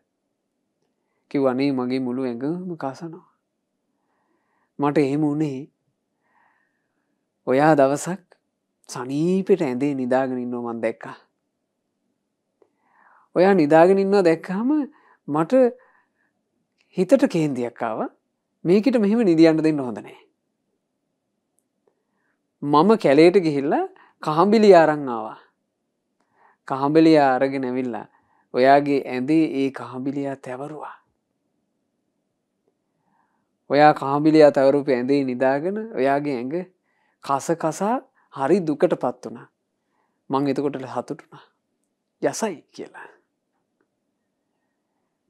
කිව්වා නේ මගේ මුළු ඇඟම කසනවා. මට එහෙම උනේ ඔයා දවසක් සනීපෙට ඇඳේ නිදාගෙන ඉන්නවා මම දැක්කා. ඔයා නිදාගෙන ඉන්නවා දැක්කම මට හිතට කේන්තියක් ආවා. මේකිට මෙහෙම නිදියන්න දෙන්න හොඳ නැහැ. මම කැලේට ගිහිල්ලා කහඹිලිය අරන් ආවා. කහඹිලිය අරගෙන ඇවිල්ලා ඔයාගේ ඇඳේ ඒ කහඹිලිය තැවරුවා. ඔයා කහඹිලිය තැවරුපු ඇඳේ නිදාගෙන ඔයාගේ ඇඟ කස කසා හරි දුකටපත් වුණා. මං එතකොට සතුටු වුණා. යසයි කියලා.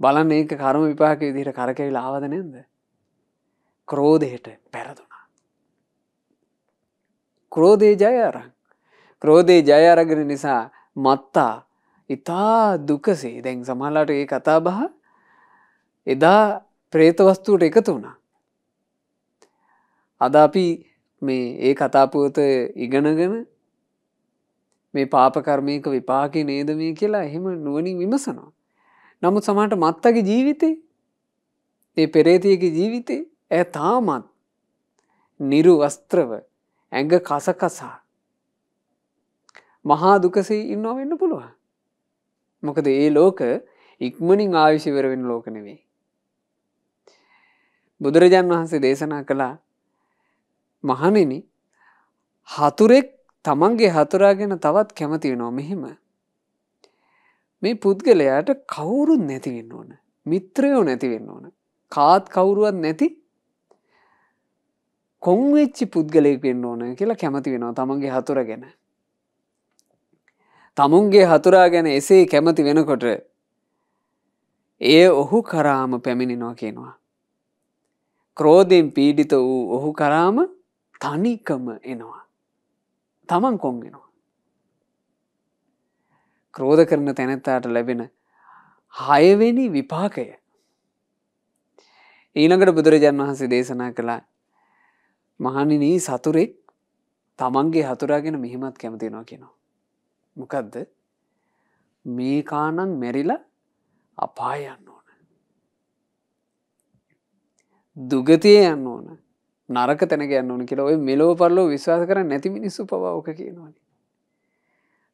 බලන්න ඒක කර්ම විපාක විදිහට කරකැවිලා ආවද නැද්ද? ක්‍රෝධයට පෙරදුනා. ක්‍රෝධේ ජය අරන්. ක්‍රෝධේ ජය අරගෙන නිසා මත්තා ඉතා දුකසේ දැන් සමහරලාට ඒ කතා බහ එදා പ്രേත වස්තුවට එකතු වුණා. අද අපි මේ ඒ කතා පුවත ඉගෙනගෙන මේ පාප කර්මයක විපාකේ නේද මේ කියලා එහෙම නුවණින් විමසනවා. නමුත් සමහරට මත්තගේ ජීවිතේ ඒ පෙරේතියගේ ජීවිතේ ඇය තාමත් නිර්වස්ත්‍රව ඇඟ කසකසා මහා දුකසේ ඉන්නව වෙන්න පුළුවන්. මොකද ඒ ලෝක ඉක්මනින් ආයුෂ ඉවර වෙන ලෝක නෙවෙයි. බුදුරජාන් වහන්සේ දේශනා කළා මහණෙනි හතුරෙක් තමන්ගේ හතුරා ගැන තවත් කැමති වෙනවා මෙහෙම. මේ පුද්ගලයාට කවුරුත් නැති වෙන්න ඕන. මිත්‍රයෝ නැති වෙන්න ඕන. කාත් කවුරුවත් නැති කොන් වෙච්ච පුද්ගලයෙක් වෙන්න ඕන කියලා කැමති වෙනවා තමන්ගේ හතුර ගැන. තමුන්ගේ හතුරා ගැන එසේ කැමති වෙනකොට එය ඔහු කරාම පැමිණෙනවා කියනවා. ක්‍රෝධයෙන් පීඩිත වූ ඔහු කරාම තනිකම එනවා. තමන් කොන් වෙනවා. ක්‍රෝධ කරන තැනැත්තාට ලැබෙන 6 වෙනි විපාකය. ඊළඟට බුදුරජාණන් වහන්සේ දේශනා කළා මහණෙනි සතුරෙක් තමන්ගේ හතුරා ගැන මෙහිමත් කැමති වෙනවා කියනවා. මොකද්ද? මේ කාණන් මෙරිලා අපාය යන්න ඕන. දුගතිය යන්න ඕන. නරක තැනක යන්න ඕන කියලා ඔය මෙලොව පරලොව විශ්වාස කරන්නේ නැති මිනිස්සු පවා ඔක කියනවානේ.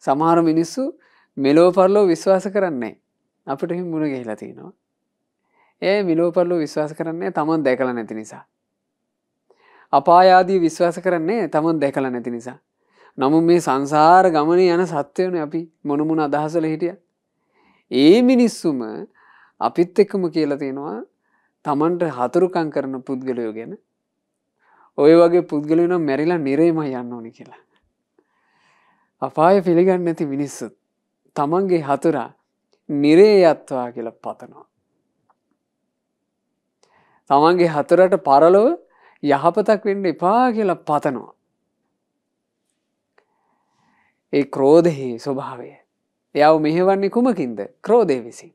සමහර මිනිස්සු මෙලොව පරලොව විශ්වාස කරන්නේ නැහැ. අපිට හිම මුණ ගිහිලා තිනවා. ඒ මෙලොව පරලොව විශ්වාස කරන්නේ තමන් දැකලා නැති නිසා. අපාය ආදී විශ්වාස කරන්නේ තමන් දැකලා නැති නිසා. නමුත් මේ සංසාර ගමනේ යන සත්‍යයනේ අපි මොන මොන අදහසල හිටියා. ඒ මිනිස්සුම අපිත් එක්කම කියලා තියෙනවා තමන්ට හතුරුකම් කරන පුද්ගලයෝ ගැන. ඔය වගේ පුද්ගලයෝ නම් මැරිලා නිරේම යන්න ඕනි කියලා. අපාය පිළිගන්නේ නැති මිනිස්සු තමන්ගේ හතුරා නිරේ යත්වා කියලා පතනවා. තමන්ගේ හතුරට පරලොව යහපතක් වෙන්න එපා කියලා පතනවා. ඒ ක්‍රෝධයේ ස්වභාවය. එයාව මෙහෙවන්නේ කුමකින්ද? ක්‍රෝධය විසින්.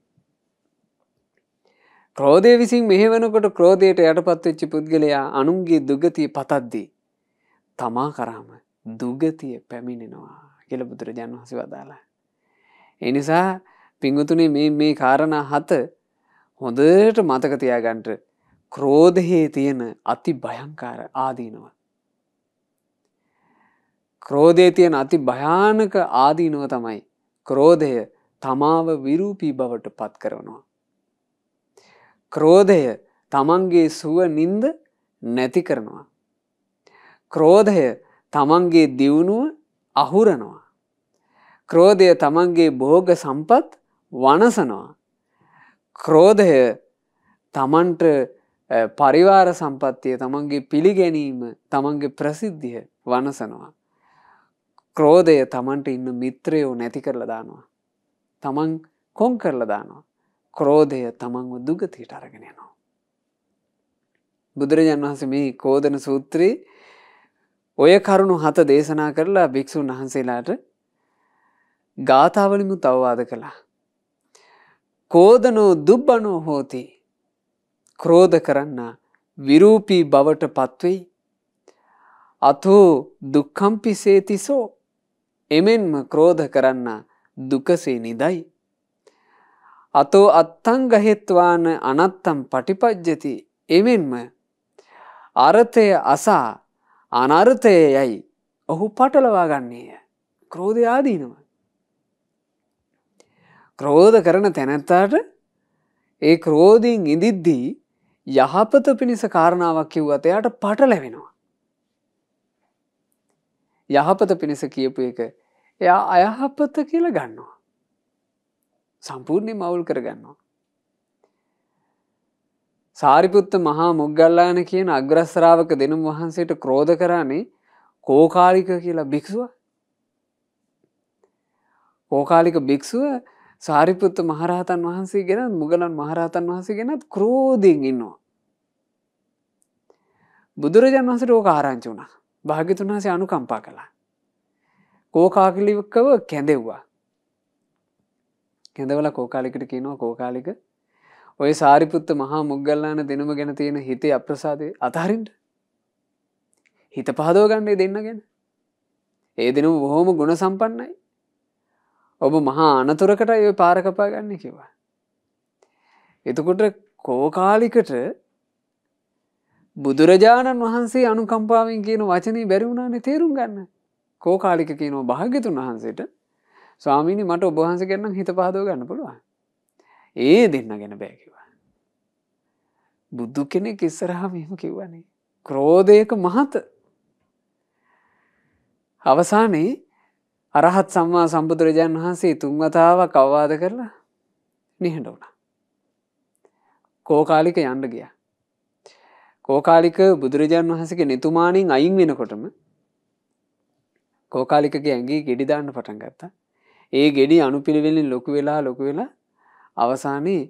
ක්‍රෝධය විසින් මෙහෙවනකොට ක්‍රෝධයට යටපත් වෙච්ච පුද්ගලයා අනුන්ගේ දුගතිය පතද්දී තමා කරාම දුගතිය පැමිණෙනවා කියලා බුදුරජාණන් වහන්සේ වදාළා. ඒ නිසා පින්වතුනි මේ කාරණා 7 හොඳට මතක තියාගන්න. ක්‍රෝධයේ තියෙන අති භයංකාර ආදීනව. ක්‍රෝධයේ තියෙන අති භයානක ආදීනව තමයි ක්‍රෝධය තමාව විරූපී බවට පත් කරනවා. ක්‍රෝධය තමන්ගේ සුව නින්ද නැති කරනවා. ක්‍රෝධය තමන්ගේ දියුණුව අහුරනවා. ක්‍රෝධය තමන්ගේ භෝග සම්පත් වනසනවා. ක්‍රෝධය තමන්ට පරිවාර සම්පත්තිය තමන්ගේ පිළිගැනීම තමන්ගේ ප්‍රසිද්ධිය වනසනවා. ක්‍රෝධය තමන්ට ඉන්න මිත්‍රයෝ නැති කරලා දානවා. තමන් කොන් කරලා දානවා. ක්‍රෝධය තමන්ව දුගතියට අරගෙන යනවා. බුදුරජාණන් වහන්සේ මේ කෝධන සූත්‍රයේ ඔය කරුණු 7 දේශනා කරලා භික්ෂුන් වහන්සේලාට ගාථාවලිමුත් අවවාද කළා. කෝධනෝ දුබ්බනෝ හෝති. ක්‍රෝධ කරන්න විරූපී බවට පත්වෙයි. අතෝ දුක්ඛම්පිසේතිසෝ. එමෙන්ම ක්‍රෝධ කරන්න දුකසේ නිදයි. අතෝ අත්තං ගහෙත්වාන අනත්තම් පටිපජ්ජති. එමෙන්ම අර්ථය අසා අනර්ථය යයි ඔහු පටලවා ගන්නේය. ක්‍රෝධය ආදීනව. ක්‍රෝධ කරන තැනැත්තාට ඒ ක්‍රෝධයෙන් ඉඳිද්දී යහපත පිණිස කාරණාවක් කිව්වත් එයාට පටලැවෙනවා. යහපත පිණිස කියපු එක එයා අයහපත කියලා ගන්නවා. සම්පූර්ණයෙන්ම අවුල් කරගන්නවා. සාරිපුත්ත මහා මොග්ගල්ලාන කියන අග්‍රශ්‍රාවක දෙනම වහන්සේට ක්‍රෝධ කරන්නේ කෝකාලික කියලා භික්ෂුව. කෝකාලික භික්ෂුව සාරිපුත්ත මහරහතන් වහන්සේ ගැන මුගලන් මහරහතන් වහන්සේ ගැන ක්‍රෝධයෙන් ඉන්නවා. බුදුරජාණන් වහන්සේට ඕක ආරංචි වුණා. භාග්‍යතුන් වහන්සේ අනුකම්පා කළා. කෝකාලිකව කැඳෙව්වා. කැඳවලා කෝකාලිකට කියනවා කෝකාලික ඔය සාරිපුත්ත මහා මොග්ගල්ලාන දෙනම ගැන තියෙන හිතේ අප්‍රසාදේ අතහරින්න. හිත පහදව ගන්න දෙන්න ගැන. ඒ දෙනම බොහොම ගුණ සම්පන්නයි. ඔබ මහා අනතුරකට ඔය පාර කපා ගන්න කිව්වා. එතකොට කෝකාලිකට බුදුරජාණන් වහන්සේ අනුකම්පාවෙන් කියන වචනේ බැරි වුණානේ තේරුම් ගන්න. කෝකාලික කියනවා භාග්‍යතුන් වහන්සේට ස්වාමීනි මට ඔබ වහන්සේ ගැන නම් හිත පහදව ගන්න පුළුවන්. ඒ දෙන්න ගැන බෑ කිව්වා. බුදු කෙනෙක් ඉස්සරහා මෙහෙම කිව්වනේ. ක්‍රෝධයක මහත. අවසානයේ අරහත් සම්මා සම්බුදුරජාණන් වහන්සේ 3 වතාවක් අවවාද කරලා නිහඬ වුණා. කෝකාලික යන්න ගියා. කෝකාලික බුදුරජාණන් වහන්සේගේ නිතුමාණින් අයින් වෙනකොටම කෝකාලිකගේ ඇඟේ ගෙඩි දාන්න පටන් ගත්තා. ඒ ගෙඩි අනුපිළිවෙලින් ලොකු වෙලා අවසානයේ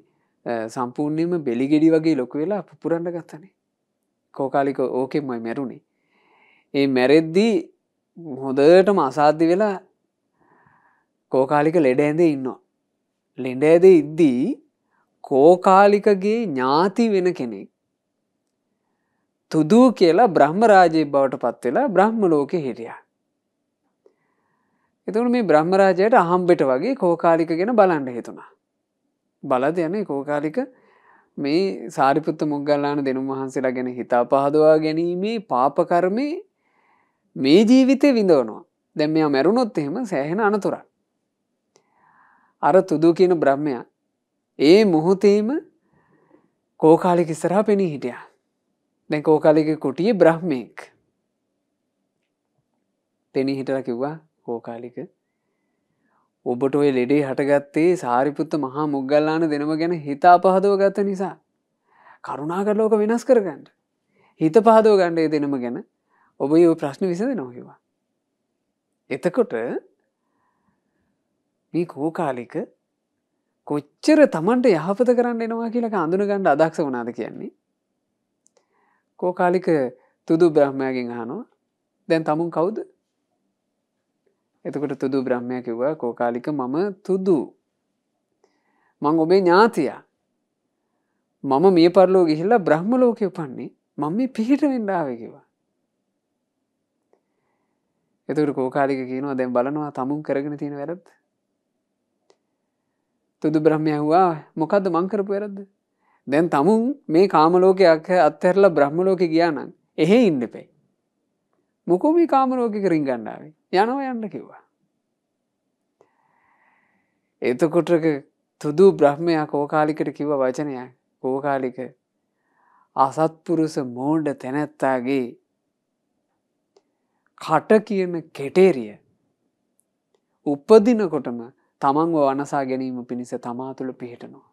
සම්පූර්ණයෙන්ම බෙලි ගෙඩි වගේ ලොකු වෙලා පුපුරන්න ගත්තනේ. කෝකාලික ඕකෙන්මයි මැරුණේ. ඒ මැරෙද්දී හොඳටම අසාධ්‍ය වෙලා කෝකාලික ලෙඩ ඇඳේ ඉන්නවා. ලෙඩ ඇඳේ ඉද්දී කෝකාලිකගේ ඥාති වෙන කෙනෙක් තුදු කියලා බ්‍රහ්ම රාජයෙක් බවට පත් වෙලා බ්‍රහ්ම ලෝකේ හිටියා. එතකොට මේ බ්‍රහ්ම රාජයාට අහම්බෙට වගේ කෝකාලික ගැන බලන්න හිතුණා. බලද යන්නේ කෝකාලික මේ සාරිපුත්ත මොග්ගල්ලාන දෙනුම් වහන්සේලා ගැන හිතා පහදවා ගැනීමේ පාප කර්මේ මේ ජීවිතේ විඳවනවා. දැන් මෙයා මැරුණොත් එහෙම සෑහෙන අනතුරක්. අර තුදු කියන බ්‍රහ්මයා ඒ මොහොතේම කෝකාලික ඉස්සරහා පෙනී හිටියා. දැන් කෝකාලිකගේ කුටියේ බ්‍රහ්මෙක් පෙනී හිටලා කිව්වා කෝකාලික ඔබට ඔය ලෙඩේ හටගත්තේ සාරිපුත්ත මහා මොග්ගල්ලාන දෙනම ගැන හිතා පහදව ගත්ත නිසා. කරුණාකරලා ඕක වෙනස් කරගන්න. හිත පහදව ගන්න ඒ දෙනම ගැන ඔබ මේ ප්‍රශ්න විසඳනවා කිව්වා. එතකොට මේ කෝකාලික කොච්චර Tamanට යහපත කරන්න එනවා කියලා අඳුන ගන්න අදක්ෂ වුණාද කියන්නේ. කෝකාලික තුදු බ්‍රහ්මයාගෙන් අහනවා දැන් තමුන් කවුද? එතකොට තුදු බ්‍රහ්මයා කිව්වා කෝකාලික මම තුදු. මං ඔබේ ඥාතියා. මම මිය පරලෝ ගිහිල්ලා බ්‍රහ්ම ලෝකේ උපන්නේ. මම මේ පිහිට වෙන්න ආවේ කිව්වා. එතකොට කෝකාලික කියනවා දැන් බලනවා තමුන් කරගෙන තියෙන වැරද්ද. තුදු බ්‍රහ්මයා ඇහුවා මොකද්ද මං කරපු වැරද්ද? දැන් තමුන් මේ කාම ලෝකේ අත්හැරලා බ්‍රහ්ම ලෝකේ ගියා නම් එහෙ ඉන්න එපේ. මොකෝ මේ කාම ලෝකෙක රින්ගන්න ආවේ. යනවා යන්න කිව්වා. එතකොට තුදු බ්‍රහ්මයා කෝකාලිකට කිව්ව වචනයක්. කෝකාලික අසත්පුරුෂ මෝඩ තැනැත්තාගේ කට කියන කෙටේරිය උපදිනකොටම තමන්ව වනසා ගැනීම පිණිස තමා තුළ පිහිටනවා.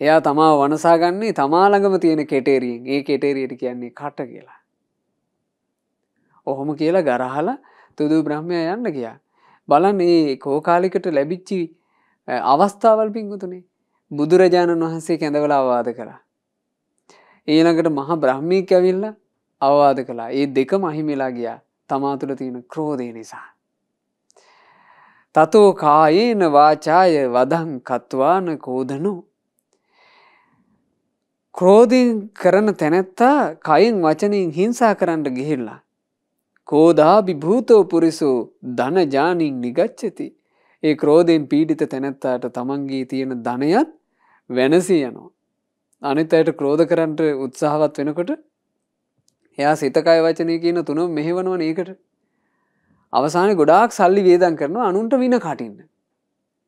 එයා තමා වනසා ගන්නේ තමා ළඟම තියෙන කෙටේරියෙන්. ඒ කෙටේරියට කියන්නේ කට කියලා. ඔහොම කියලා ගරහලා තුදු බ්‍රහ්මයා යන්න ගියා. බලන්න මේ කෝකාලිකට ලැබිච්ච අවස්ථාවල් පින්වතුනි බුදුරජාණන් වහන්සේ කැඳවලා අවවාද කළා. ඊළඟට මහා බ්‍රහ්මීක් ඇවිල්ලා අවවාද කළා. ඒ දෙකම අහිමිලා ගියා තමා තුළ තියෙන ක්‍රෝධය නිසා. තතෝ කායේන වාචාය වදං කତ୍වාන කෝධනෝ. ක්‍රෝධයෙන් කරන තැනැත්තා කයෙන් වචනයෙන් හිංසා කරන්න ගිහිල්ලා කෝධාභි භූතෝ පුරිසෝ ධන ජානින් නිගච්ඡති. ඒ ක්‍රෝධයෙන් පීඩිත තැනැත්තාට තමන්ගේ තියෙන ධනයත් වෙනසී යනවා. අනිත් අයට ක්‍රෝධ කරන්න උත්සාහවත් වෙනකොට එයා සිත කය වචනය කියන තුනම මෙහෙවනවනේ ඒකට. අවසානයේ ගොඩාක් සල්ලි වේදම් කරනවා අනුන්ට වින කටින්න.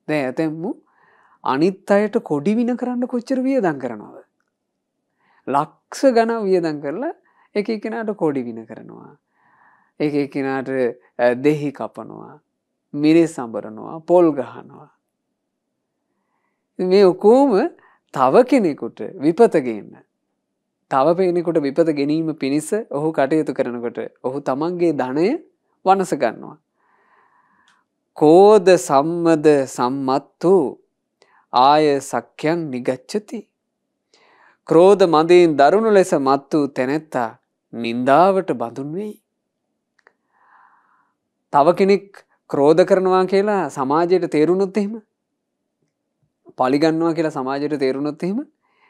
දැන් ඇතැම්මු අනිත් අයට කොඩි වින කරන්න කොච්චර වේදම් කරනවද? ලක්ෂ ගණන් වේදම් කරලා එක එක්කෙනාට කොඩි වින කරනවා. එක එක්කෙනාට දෙහි කපනවා. මිරිස් අඹරනවා. පොල් ගහනවා. මේ ඔක්කොම තව කෙනෙකුට විපත ගේන්න. තව කෙනෙකුට විපත ගැනීම පිණිස ඔහු කටයුතු කරනකොට ඔහු තමන්ගේ ධනය වනස ගන්නවා. කෝධ සම්මද සම්මත්තු ආය සක්ඛයන් නිගච්ඡති. ක්‍රෝධ මදයෙන් දරුණු ලෙස මත් වූ තැනැත්තා නින්දාවට බඳුන් වෙයි. තව කෙනෙක් ක්‍රෝධ කරනවා කියලා සමාජයට තේරුණොත් එහෙම පලිගන්නවා කියලා සමාජයට තේරුණොත් එහෙම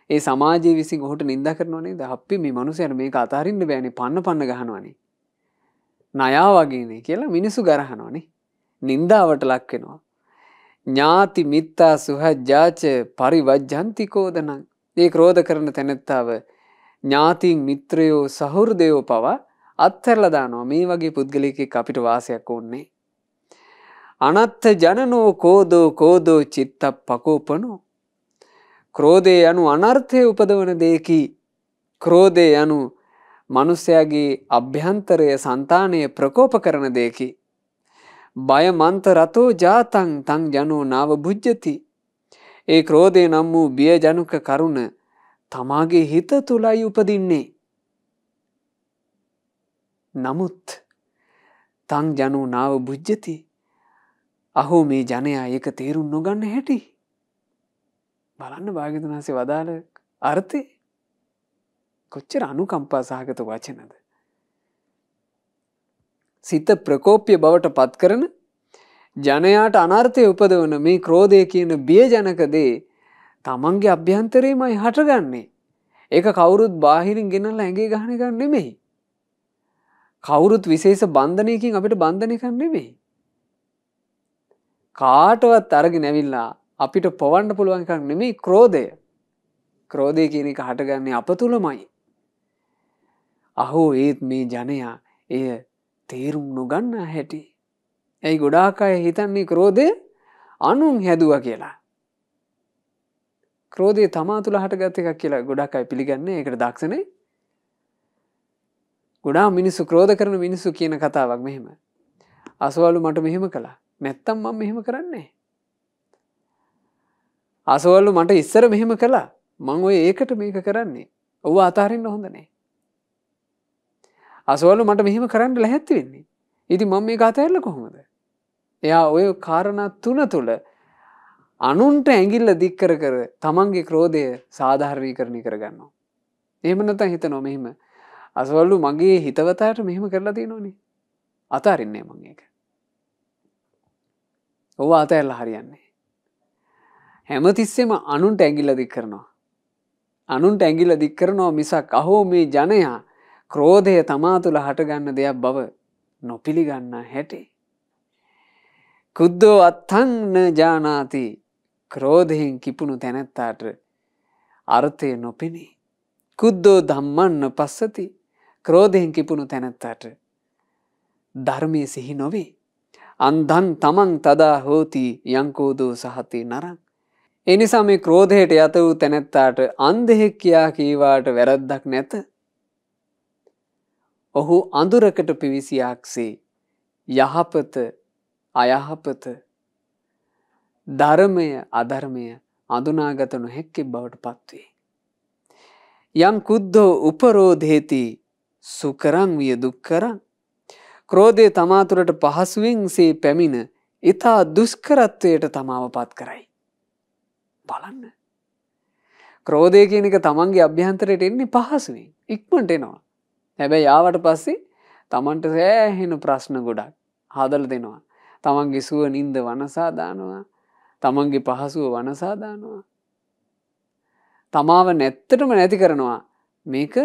ඒ සමාජයේ විසින් ඔහුට නින්දා කරනවා නේද? අපි මේ මිනිස්සුන්ට මේක අතහරින්න බෑනේ පන්න ගහනවානේ. ණයා වගේනේ කියලා මිනිස්සු ගරහනවානේ. නින්දාවට ලක් වෙනවා. ඥාති මිත්තා සුහජ්ජාච පරිවජ්ජಂತಿ කෝදනං. මේ ක්‍රෝධ කරන තැනැත්තාව ඥාතින් මිත්‍රයෝ සහෘදයෝ පවා අත්හැරලා දානවා. මේ වගේ පුද්ගලයෙක් අපිට වාසයක් ඕනේ. අනත්ථ ජනනෝ කෝදෝ කෝදෝ චිත්ත පකෝපනෝ. ක්‍රෝධය යනු අනර්ථය උපදවන දෙයකි. ක්‍රෝධය යනු මනුස්සයාගේ අභ්‍යන්තරය సంతානය ප්‍රකෝප කරන දෙයකි. බය මන්ත රතෝ ජාතං තං ජනෝ නාව භුජ්ජති. ඒ ක්‍රෝධය නම් වූ බිය ජනක කරුණ තමාගේ හිත තුලයි උපදින්නේ. නමුත් තං ජනෝ නාව භුජ්ජති. අහෝ මේ ජනයා ඒක තේරුම් නොගන්න හැටි. බලන්න භාග්‍යවතුන් වහන්සේ වදාළ අර්ථය කොච්චර අනුකම්පා සහගත වචනද. සිත ප්‍රකෝප්‍ය බවට පත් කරන ජනයාට අනර්ථය උපදවන මේ ක්‍රෝධය කියන බියජනක දේ තමන්ගේ අභ්‍යන්තරයමයි හටගන්නේ. ඒක කවුරුත් බාහිරින් ගෙනල්ලා ඇඟේ ගහන එකක් නෙමෙයි. කවුරුත් විශේෂ බන්ධනයකින් අපිට බන්ධන එකක් නෙමෙයි. කාටවත් අරගෙන ඇවිල්ලා අපිට පවන්න පුළුවන් එකක් නෙමෙයි ක්‍රෝධය. ක්‍රෝධය කියන එක හටගන්නේ අප තුලමයි. අහෝ ඒත් මේ ජනයා එය තේරුම් නොගන්න හැටි. ඇයි ගොඩාක් අය හිතන්නේ ක්‍රෝධය අනුන් හැදුවා කියලා. ක්‍රෝධය තමා තුළ හටගත් එකක් කියලා ගොඩාක් අය පිළිගන්නේ. ඒකට දක්ෂ නැහැ. ගොඩාක් මිනිස්සු ක්‍රෝධ කරන මිනිස්සු කියන කතාවක් මෙහෙම. අසවලු මට මෙහෙම කළා. නැත්තම් මම මෙහෙම කරන්නේ නැහැ. අසවලු මට ඉස්සර මෙහෙම කළා. මං ඔය ඒකට මේක කරන්නේ. ඔව් අතාරින්න හොඳ නැහැ. අසවලු මට මෙහෙම කරන්න ලැහැත්ති වෙන්නේ. ඉතින් මම මේක අතහැරලා කොහොමද? එයා ඔය කාරණා තුන තුල අනුන්ට ඇඟිල්ල දික් කර කර තමන්ගේ ක්‍රෝධය සාධාරණීකරණය කරගන්නවා. එහෙම නැත්නම් හිතනවා මෙහෙම අසවලු මගේ හිතවතාවට මෙහෙම කරලා තියෙනවනේ. අතාරින්නේ මම ඒක. ඔව් අතහැරලා හරියන්නේ. හැමතිස්සෙම අනුන්ට ඇඟිල්ල දික් කරනවා. අනුන්ට ඇඟිල්ල දික් කරනවා මිසක් අහෝ මේ ජනයා ක්‍රෝධය තමා තුළ හටගන්න දෙයක් බව නොපිළිගන්න හැටි. කුද්දෝ අත්තං න ජානාති. ක්‍රෝධයෙන් කිපුණු තැනැත්තාට අර්ථය නොපෙනේ. කුද්දෝ ධම්මං පස්සති. ක්‍රෝධයෙන් කිපුණු තැනැත්තාට ධර්මයේ සිහි නොවේ. අන්ධං තමන් තදා හෝති යංකෝදෝ සහති නරං. ඒ නිසා මේ ක්‍රෝධයට යත වූ තැනැත්තාට අන්ධෙක් කියා කීවාට වැරද්දක් නැත. ඔහු අඳුරකට පිවිසියාක්සේ යහපත අයහපත ධර්මය අධර්මය අඳුනාගත නොහැක්කේ බවට පත්වේ. යං කුද්ධෝ උපරෝධේති සුකරං විය දුක්කරං. ක්‍රෝධය තමා තුළට පහසුවෙන් සේ පැමිණ ඊතා දුෂ්කරත්වයට තමාව පත් කරයි. බලන්න. ක්‍රෝධය කියන එක තමන්ගේ අභ්‍යන්තරයට එන්නේ පහසුවෙන්. ඉක්මනට එනවා. හැබැයි ආවට පස්සේ තමන්ට සෑහෙන ප්‍රශ්න ගොඩක් හදලා දෙනවා. තමන්ගේ සුව නින්ද වනසා දානවා. තමන්ගේ පහසුව වනසා දානවා. තමාව නැත්තටම නැති කරනවා. මේක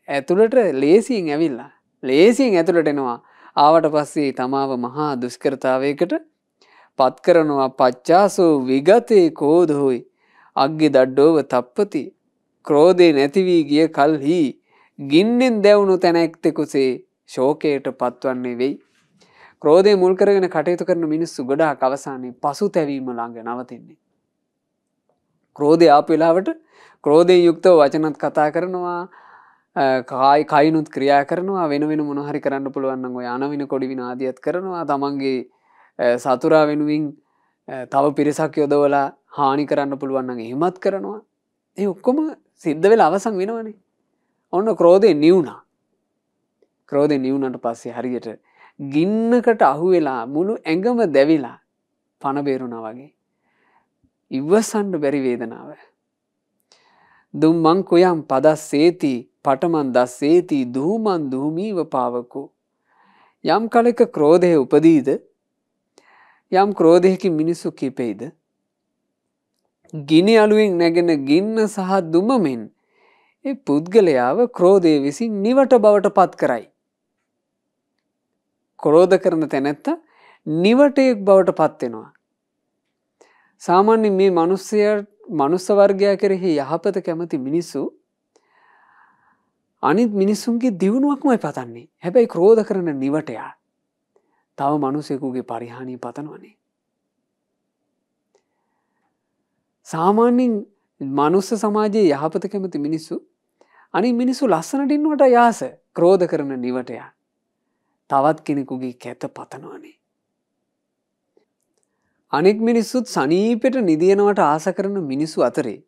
ඇතුළට ලේසියෙන් ඇවිල්ලා ලේසියෙන් ඇතුළට එනවා. ආවට පස්සේ තමාව මහා දුෂ්කරතාවයකට පත් කරනවා. පච්චාසෝ විගතේ කෝධෝයි අග්ගි දඩ්ඩෝව තප්පති. ක්‍රෝධේ නැති වී ගිය කල්හි ගින්නෙන් දැවුණු තැනැක්තෙකුසේ ශෝකයට පත්වන්නේ වෙයි. ක්‍රෝධය මුල් කරගෙන කටයුතු කරන මිනිස්සු ගොඩාක් අවසානයේ පසුතැවීම ළඟ නවතින්නේ. ක්‍රෝධය ආපු වෙලාවට ක්‍රෝධයෙන් යුක්තව වචනත් කතා කරනවා, කයිනුත් ක්‍රියා කරනවා, වෙන වෙන මොන හරි කරන්න පුළුවන් නම් ඔය අනවින කොඩිවින ආදියත් කරනවා. තමන්ගේ සතුරා වෙනුවෙන් තව පිරිසක් යොදවලා හානි කරන්න පුළුවන් නම් එහෙමත් කරනවා. ඒ ඔක්කොම සිද්ධ වෙලා අවසන් වෙනවනේ. ඔන්න ක්‍රෝධය නිවුණා. ක්‍රෝධය නිවුණාට පස්සේ හරියට ගින්නකට අහු වෙලා මුළු ඇඟම දැවිලා පණ බේරුණා වගේ. ඉවසන්න බැරි වේදනාව. දුම්මං කුයම් පදස්සේති පටමන් දස්සේති දුහමන් දුහමීව පාවකෝ. යම් කලක ක්‍රෝධය උපදීද යම් ක්‍රෝධයකින් මිනිස්සු කිපෙයිද ගිනි අලුවෙන් නැගෙන ගින්න සහ දුමෙන් ඒ පුද්ගලයාව ක්‍රෝධය විසින් නිවට බවට පත් කරයි. ක්‍රෝධ කරන තැනැත්ත නිවටයෙක් බවට පත් වෙනවා. සාමාන්‍යයෙන් මේ මනුස්ස වර්ගයා කෙරෙහි යහපත කැමති මිනිස්සු අනිත් මිනිස්සුන්ගේ දියුණුවක්මයි පතන්නේ. හැබැයි ක්‍රෝධ කරන නිවටයා තව මිනිසෙකුගේ පරිහානිය පතනවනේ. සාමාන්‍යයෙන් මනුස්ස සමාජයේ යහපත කැමති මිනිස්සු අනිත් මිනිස්සු ලස්සනට ඉන්නවට යාස ක්‍රෝධ කරන නිවටය. තවත් කෙනෙකුගේ කැත පතනවනේ. අනෙක් මිනිස්සුත් සනීපෙට නිදියනවට ආස කරන මිනිස්සු අතරේ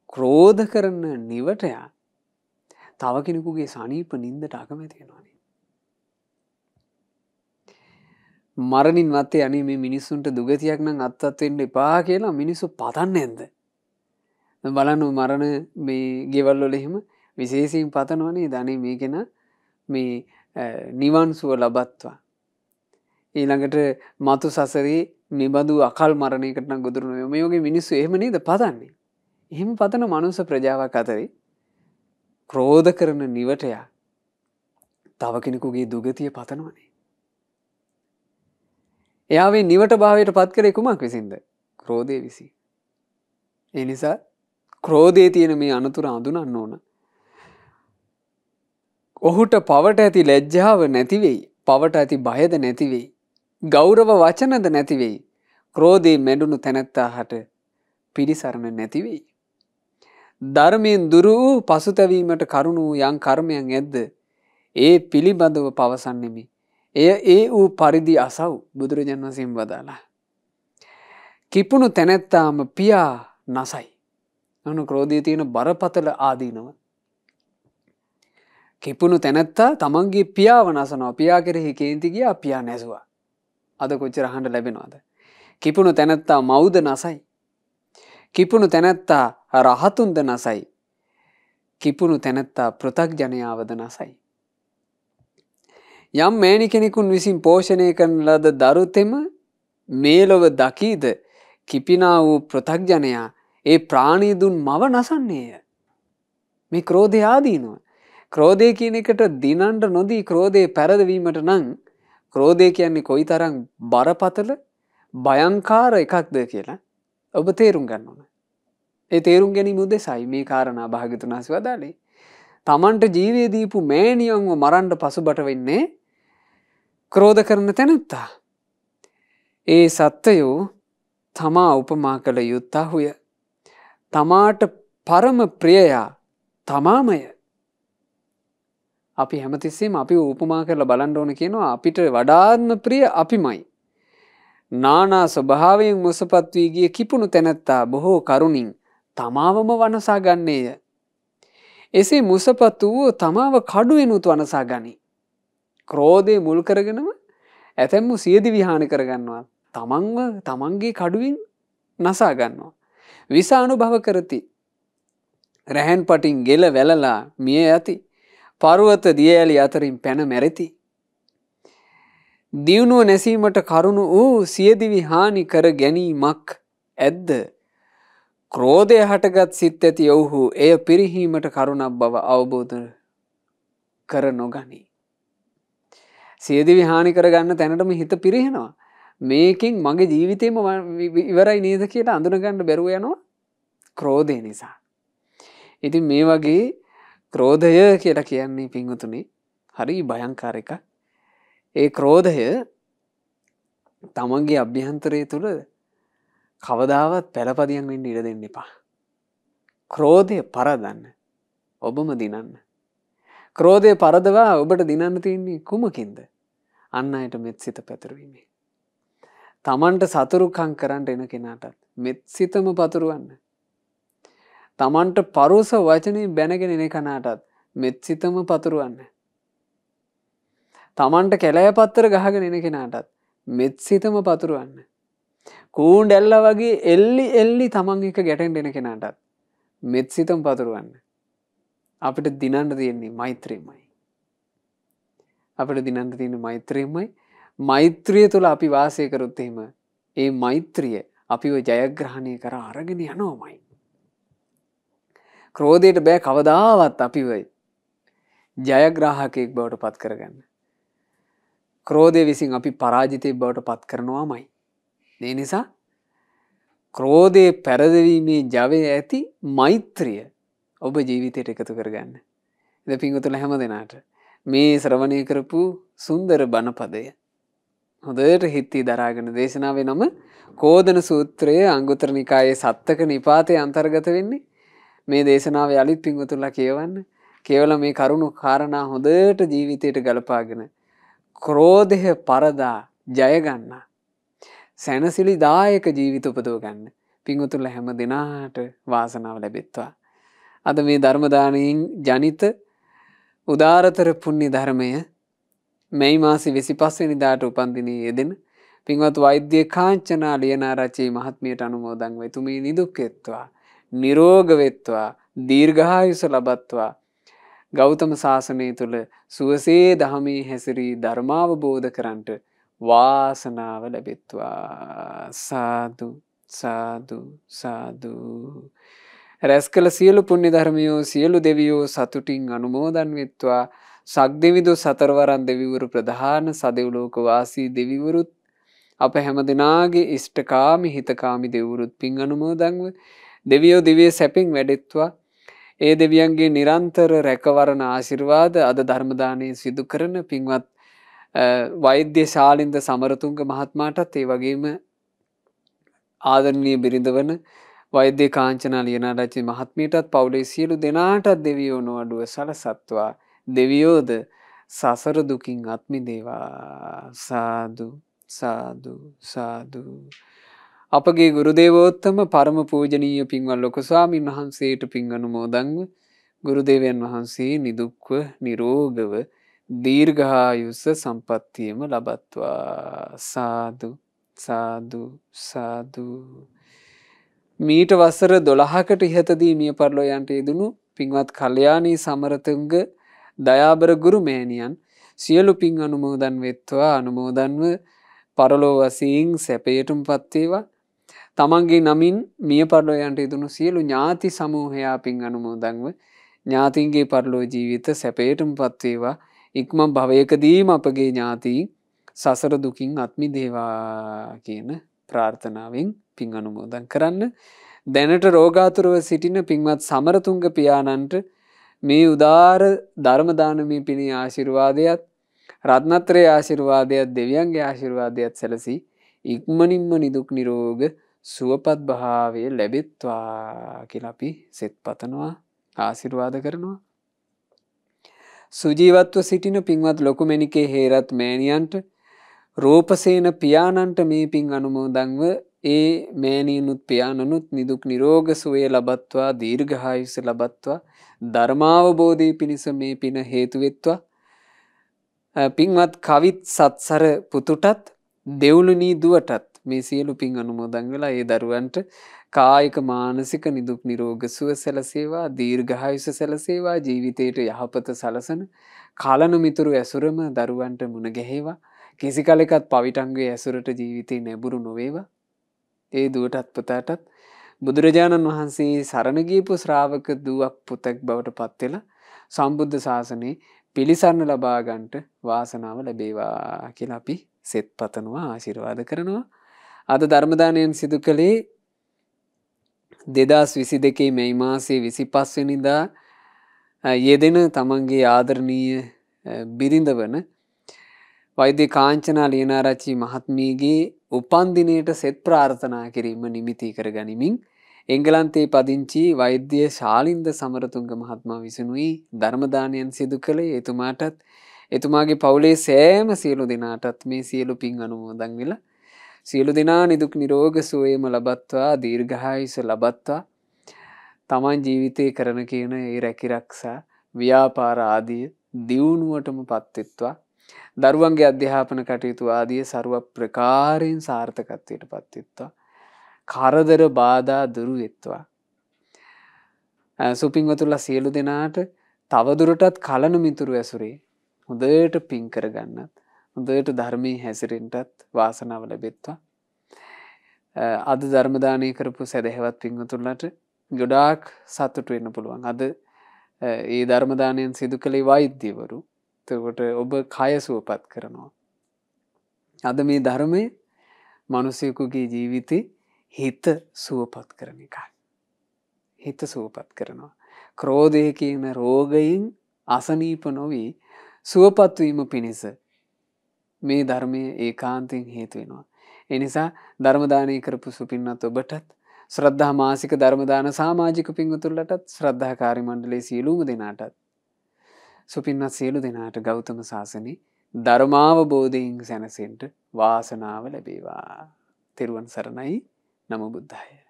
ක්‍රෝධ කරන නිවටයා තව කෙනෙකුගේ සනීප නින්දට අකමැති වෙනවනේ. මරණින් මත්තේ අනේ මේ මිනිස්සුන්ට දුගතියක් නම් අත්පත් වෙන්න එපා කියලා මිනිස්සු පතන්නේ නැද්ද? බලන්න මරණ මේ ගෙවල් වල එහෙම විශේෂයෙන් පතනවනේ දනේ මේකෙන මේ නිවන් සුව ලබත්වා. ඊළඟට මතු සසරේ නිබඳු අකල් මරණයකට නම් ගොදුරු නොවේ. මේ වගේ මිනිස්සු එහෙම නේද පතන්නේ? එහෙම පතන මනුස්ස ප්‍රජාවක් අතරේ ක්‍රෝධ කරන නිවටයා තව කෙනෙකුගේ දුගතිය පතනවනේ. එයාවේ නිවට භාවයට පත් කරේ කුමක් විසින්ද? ක්‍රෝධය විසින්. ඒ නිසා ක්‍රෝධයේ තියෙන මේ අනතුර අඳුනන්න ඕන. ඔහුට පවට ඇති ලැජ්ජාව නැති වෙයි. පවට ඇති බයද නැති වෙයි. ගෞරව වචනද නැති වෙයි. ක්‍රෝධයෙන් මැඩුණු තැනැත්තාට පිළිසරණ නැති වෙයි. ධර්මයෙන් දුරු වූ පසුතැවීමට කරුණු යම් කර්මයන් ඇද්ද ඒ පිළිබඳව පවසන්නෙමි. එය ඒ වූ පරිදි අසව් බුදුරජාණන් වහන්සේ වදාළා. කිපුණු තැනැත්තාම පියා නසයි. ඔන්න ක්‍රෝධයේ තියෙන බරපතල ආදීනව. කිපුණු තැනැත්තා තමන්ගේ පියාව නසනවා. පියා කෙරෙහි කේන්ති ගියා පියා නැසුවා. අද කොච්චර අහන්න ලැබෙනවද? කිපුණු තැනැත්තා මව්ද නසයි. කිපුණු තැනැත්තා රහතුන්ද නසයි. කිපුණු තැනැත්තා පෘථග්ජනයාවද නසයි. යම් මෑණි කෙනෙකුන් විසින් පෝෂණය කරන ලද දරුතෙම මේලොව දකීද කිපිනා වූ පෘථග්ජනයා ඒ ප්‍රාණී දුන් මව නසන්නේය. මේ ක්‍රෝධය ආදීනව. ක්‍රෝධය කියන එකට දිනන්න නොදී ක්‍රෝධයේ පැරදවීමට නම් ක්‍රෝධය කියන්නේ කොයිතරම් බරපතල භයංකාර එකක්ද කියලා ඔබ තේරුම් ගන්න ඕන. ඒ තේරුම් ගැනීම උදෙසයි මේ කාරණා භාග්‍යවතුන් වහන්සේ වදාළේ. තමන්ට ජීවේ දීපු මෑණියන්ව මරන්න පසුබට වෙන්නේ ක්‍රෝධ කරන තැනැත්තා. ඒ සත්වයෝ තමා උපමා කළ යුත්තාහුය. තමාට පරම ප්‍රියයා තමාමය. අපි හැමතිස්සෙම අපි උපමා කරලා බලන්න ඕන කියනවා අපිට වඩාත්ම ප්‍රිය අපිමයි. නානා ස්වභාවයෙන් මුසපත් වී ගිය කිපුණු තැනැත්තා බොහෝ කරුණින් තමාවම වනසා ගන්නේය. එසේ මුසපත් වූ තමාව කඩුවෙනුත් වනසා ගනී. ක්‍රෝධය මුල් කරගෙනම ඇතැම්මු සියදිවි හානි කරගන්නවා. තමන්ගේ කඩුවෙන් නසා ගන්නවා. විස අනුභව කරති. රැහැන් පටින් ගෙල වැළලා මිය යති. පර්වත දියඇලි අතරින් පැන මැරෙති. දියුණුව නැසීමට කරුණු වූ සියදිවි හානි කර ගැනීමක් ඇද්ද? ක්‍රෝධය හටගත් සිත් ඇති ඔවුහු එය පිරිහීමට කරුණක් බව අවබෝධ කර නොගනී. සියදිවි හානි කරගන්න තැනටම හිත පිරිහෙනවා. මේකෙන් මගේ ජීවිතේම ඉවරයි නේද කියලා අඳුනගන්න බැරුව යනවා ක්‍රෝධය නිසා. ඉතින් මේ වගේ ක්‍රෝධය කියලා කියන්නේ පින්වතුනි හරි භයංකාර එකක්. ඒ ක්‍රෝධය තමන්ගේ අභ්‍යන්තරය තුළ කවදාවත් පළපදියම් වෙන්න ඉඩ දෙන්න එපා. ක්‍රෝධය පරදන්න. ඔබම දිනන්න. ක්‍රෝධය පරදවා ඔබට දිනන්න තියෙන්නේ කුමකින්ද? අන් අයට මෙත් සිත පැතුරුවීමේ. තමන්ට සතුරුකම් කරන්න එන කෙනාටත් මෙත් සිතම පතුරවන්න. තමන්ට පරුස වචනේ බැනගෙන එන කෙනාටත් මෙත් සිතම පතුරවන්න. තමන්ට කැලෑ පත්තර ගහගෙන එන කෙනාටත් මෙත් සිතම පතුරවන්න. කූණ්ඩැල්ල වගේ එල්ලි තමන් එක ගැටෙන්න එන කෙනාටත් මෙත් සිතම පතුරවන්න. අපිට දිනන්න තියෙන්නේ මෛත්‍රියමයි. අපිට දිනන්න තියෙන්නේ මෛත්‍රියමයි. මෛත්‍රිය තුළ අපි වාසය කරොත් එහෙම ඒ මෛත්‍රිය අපිව ජයග්‍රහණය කර අරගෙන යනවාමයි. ක්‍රෝධයට බෑ කවදාවත් අපිව ජයග්‍රාහකයෙක් බවට පත් කරගන්න. ක්‍රෝධය විසින් අපි පරාජිතයෙක් බවට පත් කරනවාමයි. ඒ නිසා ක්‍රෝධයේ පැරදවීමේ ජවය ඇති මෛත්‍රිය ඔබ ජීවිතයට එකතු කරගන්න. ඉතින් පින්වතුන්ලා හැම දෙනාට මේ ශ්‍රවණය කරපු සුන්දර බණපදය හොඳට හිතී දරාගෙන දේශනාවේ නම කෝදන සූත්‍රයේ අංගුත්තර නිකායේ සත්තක නිපාතයේ අන්තර්ගත වෙන්නේ. මේ දේශනාව යලිත් පින්වතුන්ලා කියවන්න. කේවල මේ කරුණු කාරණා හොඳට ජීවිතයට ගලපාගෙන ක්‍රෝධය පරදා ජය ගන්න. සැනසිලිදායක ජීවිත උපදව ගන්න. පින්වතුන්ලා හැම දිනාට වාසනාව ලැබෙත්වා. අද මේ ධර්ම දානයෙන් ජනිත උදාරතර පුණ්‍ය ධර්මය මේ මාසේ 25 වෙනිදාට උපන්දිනයේ යෙදෙන පින්වත් වෛද්‍ය කාංචනා ලියනාරච්චි මහත්මියට අනුමෝදන් වෙතුමී නිදුක් වෙත්වා, නිරෝග වෙත්වා, දීර්ඝායුෂ ලබත්වා. ගෞතම සාසනය තුල සුවසේ දහමේ හැසිරී ධර්මාවබෝධ කරන්ට වාසනාව ලැබෙත්වා. සාදු සාදු සාදු. රැස් කළ සියලු පුණ්‍ය ධර්මයෝ සියලු දෙවියෝ සතුටින් අනුමෝදන් වෙත්වා. සක්දෙවිදු සතරවරන් දෙවිවරු ප්‍රධාන සදෙව්ලෝක වාසී දෙවිවරුත් අප හැම දෙනාගේ ඉෂ්ඨකාමී හිතකාමී දෙවිවරුත් පින් අනුමෝදන්ව දෙවියෝ දිව්‍ය සැපින් වැඩෙත්වා. ඒ දෙවියන්ගේ නිරන්තර රැකවරණ ආශිර්වාද අද ධර්ම දානයේ සිදු කරන පින්වත් වෛද්‍ය ශාලින්ද සමරතුංග මහත්මයාටත් ඒ වගේම ආදරණීය බිරිඳ වන වෛද්‍ය කාංචනා ලියනාරච්චි මහත්මියටත් පවුලේ සියලු දෙනාටත් දෙවියෝ නොඅඩුව සලසත්වා. දෙවියෝද සසර දුකින් අත් මිදේවා. සාදු සාදු සාදු. අපගේ ගුරු දේවෝත්තම පරම පූජනීය පින්වත් ලොකු ස්වාමීන් වහන්සේට පින් අනුමෝදන්ව ගුරු දේවයන් වහන්සේ නිදුක්ව නිරෝගව දීර්ඝායුෂ සම්පන්නියම ලබත්වා. සාදු සාදු සාදු. මීට වසර 12කට ඉහතදී මිය පරලෝ යන්ට යෙදුණු පින්වත් කල්යාණී සමරතුංග දයාබර ගුරු මෑණියන් සියලු පින් අනුමෝදන් වෙත්වා. අනුමෝදන්ව පරලෝ වශයෙන් සැපයටමපත් වේවා. තමන්ගේ නමින් මිය පරලෝ යන්ට යෙදුණු සියලු ඥාති සමූහයා පින් අනුමෝදන්ව ඥාතින්ගේ පරලෝ ජීවිත සැපයටමපත් වේවා. ඉක්මන් භවයකදීම අපගේ ඥාතීන් සසර දුකින් අත් මිදේවා කියන ප්‍රාර්ථනාවෙන් පින් අනුමෝදන් කරන්න. දැනට රෝගාතුරව සිටින පින්වත් සමරතුංග පියාණන්ට මේ උදාර ධර්ම දානමේ පිණි ආශිර්වාදයත් රත්නත්‍රයේ ආශිර්වාදයත් දෙවියන්ගේ ආශිර්වාදයත් සැලසී ඉක්මනින්ම නිදුක් නිරෝග සුවපත් භාවය ලැබෙත්වා කියලා අපි සෙත් පතනවා ආශිර්වාද කරනවා. සුජීවත්ව සිටින පින්වත් ලොකුමැණිකේ හේරත් මෑණියන්ට රූපසේන පියාණන්ට මේ පින් අනුමෝදන්ව ඒ මෑණියනුත් පියාණනුත් නිදුක් නිරෝග සුවය ලබත්වා දීර්ඝායුෂ ලබත්වා ධර්මාවබෝධය පිණිස මේ පින හේතු වෙත්වා. පින්වත් කවිත් සත්සර පුතුටත් දෙව්ලුණී දුවටත් මේ සියලු පින් අනුමෝදන් වෙලා ඒ දරුවන්ට කායික මානසික නිදුක් නිරෝග සුව සැලසේවා දීර්ඝායුෂ සැලසේවා. ජීවිතයට යහපත සලසන කලන මිතුරු ඇසුරම දරුවන්ට මුණ ගැහේවා. කිසි කලෙකත් පවිටංගේ ඇසුරට ජීවිතේ නැඹුරු නොවේවා. ඒ දුවටත් පුතාටත් බුදුරජාණන් වහන්සේ සරණ ගියපු ශ්‍රාවක දුවක් පුතෙක් බවට පත් වෙලා සම්බුද්ධ ශාසනයේ පිළිසරණ ලබා ගන්නට වාසනාව ලැබේවා කියලා අපි සෙත් පතනවා ආශිර්වාද කරනවා. අද ධර්ම දානයෙන් සිදු කළේ 2022 මැයි මාසයේ 25 වෙනිදා යෙදෙන තමන්ගේ ආදරණීය බිරිඳ වන වෛද්‍ය කාංචනා ලියනාරච්චි මහත්මියගේ උපන්දිනයට සෙත් ප්‍රාර්ථනා කිරීම නිමිති කර ගනිමින් එංගලන්තයේ පදිංචි වෛද්‍ය ශාලින්ද සමරතුංග මහත්මයා විසිනුයි ධර්ම දානයන් සිදු කළේ. එතුමාටත් එතුමාගේ පවුලේ සෑම සියලු දෙනාටත් මේ සියලු පින් අනුමෝදන් වෙලා සියලු දෙනා නිදුක් නිරෝග සුවයම ලබත්වා දීර්ඝායුෂ ලබත්වා. තමන් ජීවිතේ කරන කියන ඒ රැකිරක්ෂා ව්‍යාපාර ආදී දියුණුවටම පත්වෙත්වා. දරුවන්ගේ අධ්‍යාපන කටයුතු ආදී ਸਰව ප්‍රකාරයෙන් සාර්ථකත්වයට පත්වෙත්වා. කරදර බාධා දුරු වෙත්වා. සුපින්වතුන්ලා සියලු දෙනාට තවදුරටත් කලන මිතුරු ඇසුරේ හොඳට පින් කරගන්නත් හොඳට ධර්මයේ හැසිරෙන්නත් වාසනාව ලැබෙත්වා. අද ධර්ම දානය කරපු සදහැවත් පින්වතුන්ලාට ගොඩාක් සතුටු වෙන්න පුළුවන්. අද ඒ ධර්ම දානයෙන් සිදු කළේ වෛද්‍යවරු. එතකොට ඔබ කය සුවපත් කරනවා. අද මේ ධර්මයේ මිනිසෙකුගේ ජීවිතේ හිත සුවපත් කරන එකයි. හිත සුවපත් කරනවා. ක්‍රෝධය කියන රෝගයෙන් අසනීප නොවි සුවපත් වීම පිණිස මේ ධර්මයේ ඒකාන්තයෙන් හේතු වෙනවා. ඒ නිසා ධර්ම දානය කරපු සුපින්වත් ඔබටත් ශ්‍රද්ධා මාසික ධර්ම දාන සමාජික පින්වතුන්ලටත් ශ්‍රද්ධාකාරී මණ්ඩලයේ සියලුම දෙනාටත් සුපින්වත් සියලු දෙනාට ගෞතම සාසනේ ධර්මාවබෝධයෙන් සැනසෙන්න වාසනාව ලැබේවා. තෙරුවන් සරණයි. නමෝ බුද්ධාය.